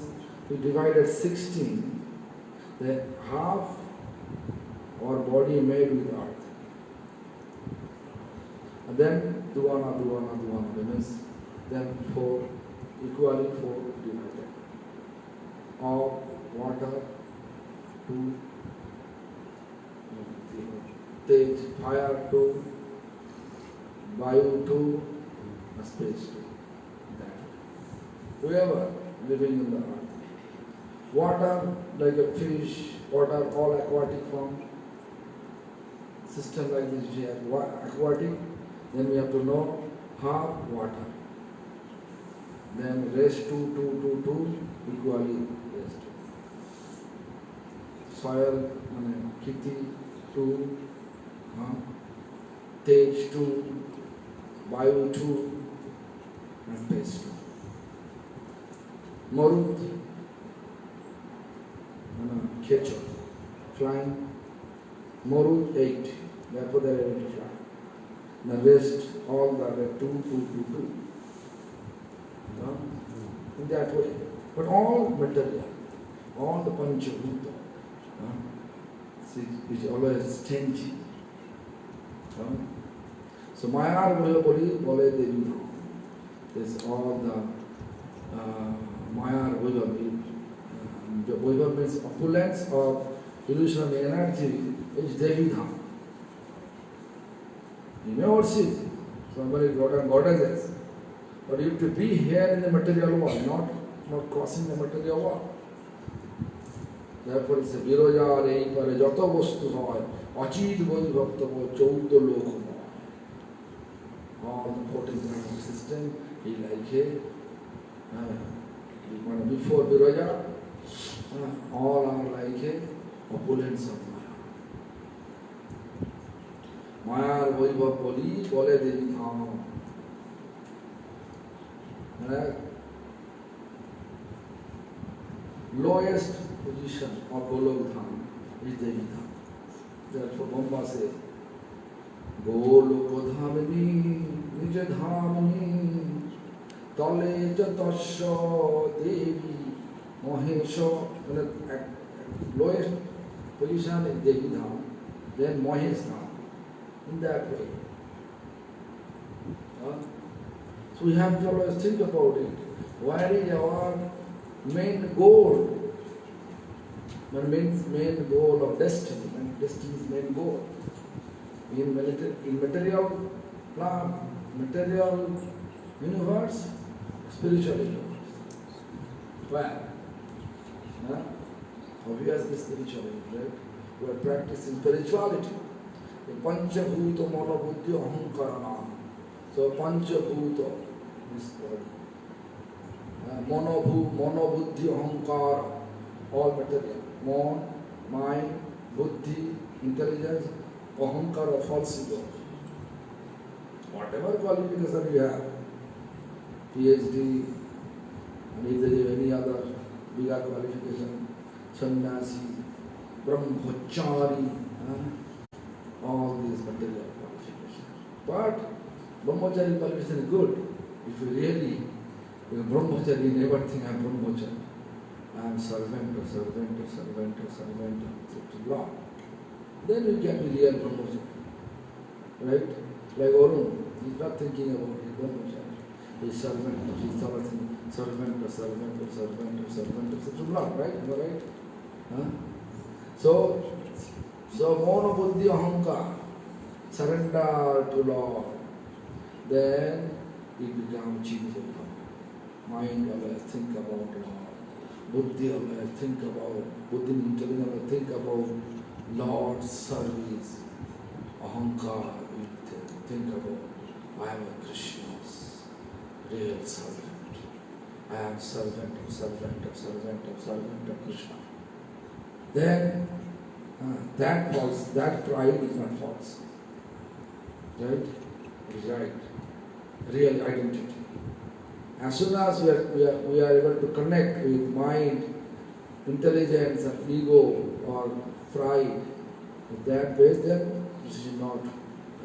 we divided 16, the half our body made with earth. And then Duvana, that means then 4, equally 4 divided. Of water, 2, Tej, fire 2, Vayu 2, space 2. That. Whoever living in the earth. Water, like a fish, water, all aquatic form. System like this here, aquatic, then we have to know half water. Then rest 2, equally rest. soil, Kiti 2, Tej 2, Vayu 2, and Space 2. Marut, Kecho, flying. Marut 8, therefore they are able to fly. The rest, all the other 2, 2, 2, 2. In that way. But all material, all the Panchabhuta, is always changing. So Mayar Vaibhava Bole Devi. There's all the Mayar Vaibhava. Vaibhava means opulence of illusionary energy is Devi Dham. You may not see somebody got and goddesses, but you have to be here in the material world, not crossing the material world. Therefore it's a Viroja Rei Pare Jata Vastu Hoy, Achid Vaibhava Chauda Lokamaya. All the 14th grade system, he like it. Before Viroja, all are like it, opulence of Maya. Mayar Vaibhava Bole Devi Dham. Lowest position of Golok Dham is Devi Dham. Therefore Bamba says, Golok Dhamini, Nija Dhamini, Tale Jatasya Devi, Mahesha. Lowest position is Devi Dham, then Mahesh Dham. In that way. So we have to always think about it. Where is our main goal? Main goal of destiny, and destiny's main goal. In material plan, material universe, spiritual universe. Where? Obviously spiritual universe, right? We are practicing spirituality. The Panchabhuta Monobuddhi Ahankarana. So Panchabhuta, this body. Monobuddhi Ahankara, all material. Mon, mind, buddhi, intelligence, Ahankara, false ego. Whatever qualification you have, PhD, and if there is any other bigger qualification, sannyasi, brahmachari, all these material qualifications. But brahmachari qualification is good. If you really, brahmachari, never think I am brahmachari. I am servant to Lord. Then you can be real brahmachari. Right? Like Arun, he is not thinking about his brahmachari. He is servant to Lord, right? Am I right? So monobuddhi ahankar, surrender to Lord, then it becomes chinta. Mind always think about Lord. Buddhi always think about, buddhi intelligence always think about Lord's service. Ahankar, think about, I am a Krishna's real servant. I am servant of Krishna. Then that pride is not false. Right? It is right. Real identity. As soon as we are able to connect with mind, intelligence and ego or pride, with that base, then this is not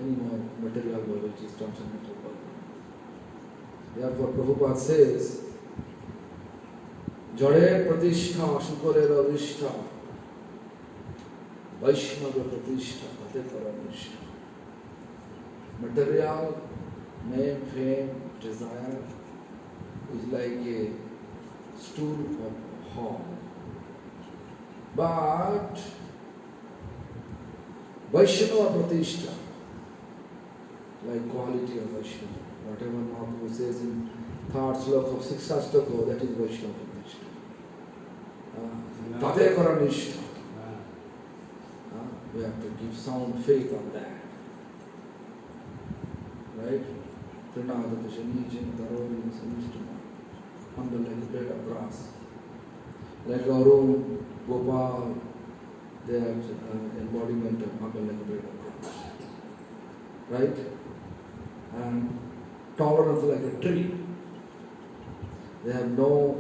any more material world, which is transcendental world. Therefore Prabhupada says, Jade pratishtha sukarera vishtha Vaishnava pratishtha pate paranishtha. Material, name, fame, desire is like a stool of horn. But Vaishnava pratishtha, like quality of Vaishnava, whatever Mahaprabhu says in third sloka of sixth astaka, that is Vaishnava pratishtha. Tate paranishtha. We have to give sound faith on that. Right? Trinadata Shanijin Tarori Samistuma. Humble like a blade of grass. Like Arun, Gopal, They are embodiment of Mahalakabheda. Right? And tolerance like a tree. They have no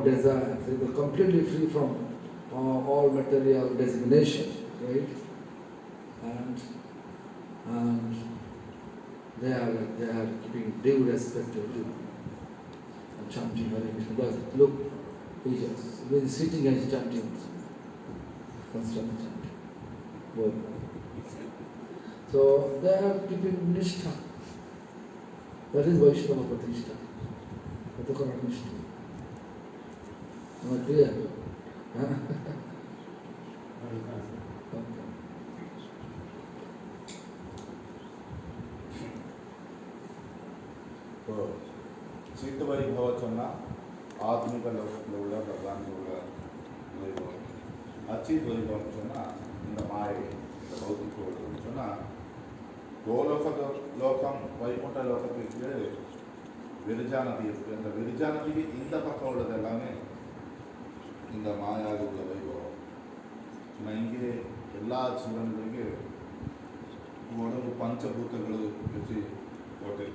desire. They are completely free from all material designation, right? And they are keeping due respect to you. And chanting Hare Krishna. Look, he is sitting and chanting. Constantly chanting. Both. So they are keeping nishtha. That is Vaishnava Pratishtha. Patakara nishtha. Am I clear? Huh? Okay. तो चित्त वैभव சொன்னா ஆத்மிக லோகத்தில் உள்ள பிரதான உள்ள வைபவம். அச்சித் வைபவம் சொன்னா இந்த மாயை, இந்த பௌத்திக உலகம் சொன்னா கோலோக லோகம் வைகுண்ட லோகத்திற்கு விரிஜா நதி இருக்கு. அந்த விரிஜா நதிக்கு இந்த பக்கம் உள்ளது எல்லாமே இந்த மாயாக உள்ள வைபவம். நான் இங்கே எல்லா ஜீவன்களுக்கு உடம்பு பஞ்சபூத்தங்கள் வச்சு போட்டு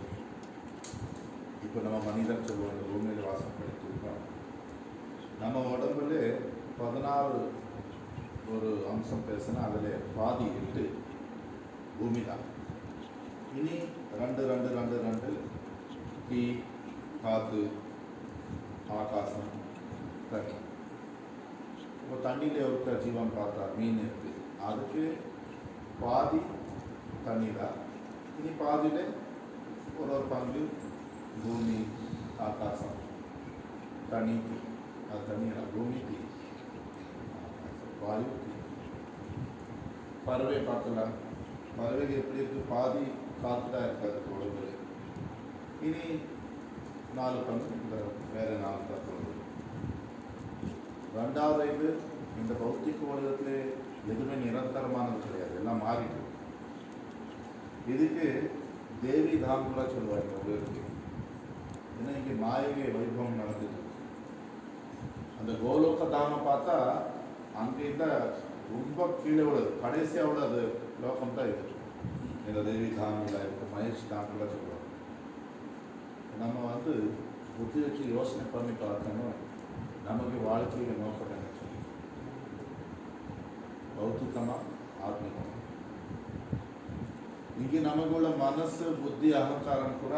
இப்போ நம்ம மனிதன் சொல்லுவோம், இந்த பூமியில் வாசம் பண்ணிட்டு இருக்கோம். நம்ம உடம்புல 16 ஒரு அம்சம் பேசினா அதில் பாதி 8 பூமி தான். இனி 2 தீ, காற்று, ஆகாசம், தண்ணி. இப்போ தண்ணியில் இருக்க ஜீவன் பார்த்தா மீன் இருக்குது, அதுக்கு பாதி தண்ணி தான். இனி பாதியில் ஒரு பங்கு பூமி, ஆகாசம், தண்ணி, தீ. அது தண்ணியெல்லாம் பூமி, தீ, வாயு, தீ. பறவை பார்க்கலாம். பறவைக்கு எப்படி இருக்குது? பாதி காற்று தான் இருக்காது உடம்புல. இனி 4 பங்கு இந்த வேறு 4 தான் சொல்லுது. 2வது இது இந்த பௌத்திக உலகத்தில் எதுவுமே நிரந்தரமானது கிடையாது, எல்லாம் மாறிட்டு. இதுக்கு தேவி தாம் கூட சொல்லுவாங்க உலகத்துக்கு. ஏன்னா இங்கே மாயகை வைபவம் நடந்துட்டு. அந்த கோலோக தாமம் பார்த்தா அங்கிருந்த ரொம்ப கீழே உள்ளது, கடைசியாக உள்ளது லோகம் தான் இது. இந்த தேவி தாமில் இருக்கு, மகேஷ் தாமில் சொல்லுவாங்க. நம்ம புத்தி வச்சு யோசனை பண்ணி பார்க்கணும், நமக்கு வாழ்க்கையை நோக்கம் என்ன சொல்லி பௌத்திகமா ஆத்மிகமா. இங்கே நமக்குள்ள மனசு, புத்தி, அகங்காரம் கூட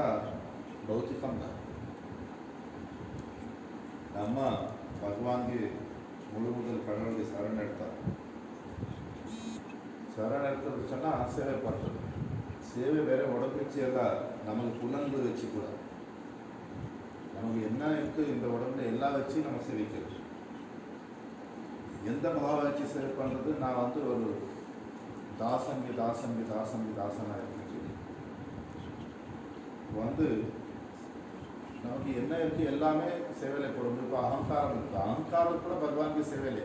பௌத்திகம் தான். நம்ம பகவான்ಗೆ முதல் கடவுளுக்கு சரண் எடுத்தார். சரண் எடுத்தது சொன்னால் சேவை பண்ணுறது. சேவை வேற உடம்பு வச்சு எல்லாம் நமக்கு புலன்கள் வச்சு கூட நமக்கு என்ன இருக்குது இந்த உடம்புல எல்லாம் வச்சு நம்ம சேவிக்கிறது. எந்த பாவ வச்சு சேவை பண்ணுறது? நான் ஒரு தாசனாக இருக்கு. நமக்கு என்ன இருக்குது எல்லாமே சேவையில் போடும். இப்போ அகங்காரம் இருக்குது, அகங்காரம் கூட பகவானுக்கு சேவையில்லை.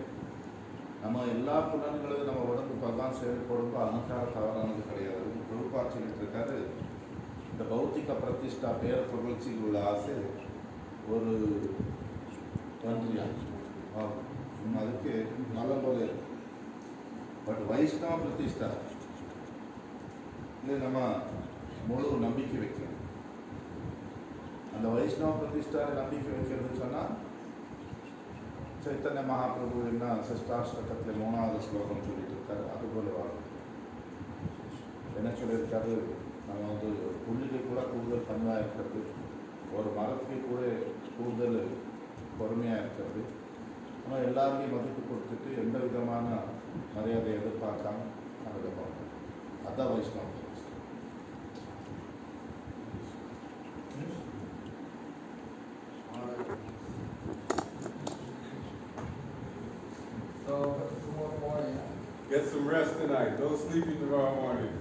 நம்ம எல்லா புலன்களும் நம்ம உடம்பு பகவான் சேவை போடும்போது அகங்காரம் தவறானது கிடையாது. பிரபுபாத் சொல்லிட்டு இருக்காரு, இந்த பௌத்திக பிரதிஷ்டா பேர் புகழ்ச்சியில் உள்ள ஆசை ஒரு அதுக்கு நல்ல போல இருக்கு. பட் வைஷ்ணவ பிரதிஷ்டா இது நம்ம முழு நம்பிக்கை வைக்கணும். அந்த வைஷ்ணவ பிரதிஷ்டா நம்பிக்கை வைக்கிறது சொன்னால் சைத்தன்ய மகாபிரபு என்ன சஷ்டாஷ்டகத்தில் 3வது ஸ்லோகம் சொல்லிட்டு இருக்காரு, அதுபோல வாழும். என்ன சொல்லியிருக்காரு? நம்ம புள்ளிக்கு கூட கூடுதல் பண்பாக இருக்கிறது, ஒரு மரத்துக்கு கூட கூடுதல் பொறுமையாக இருக்கிறது. நம்ம எல்லாருமே மதிப்பு கொடுத்துட்டு எந்த விதமான மரியாதை எதிர்பார்க்காம நடக்க பார்க்கணும். அதுதான் வைஷ்ணவம். Get some rest tonight. Don't sleep tomorrow morning.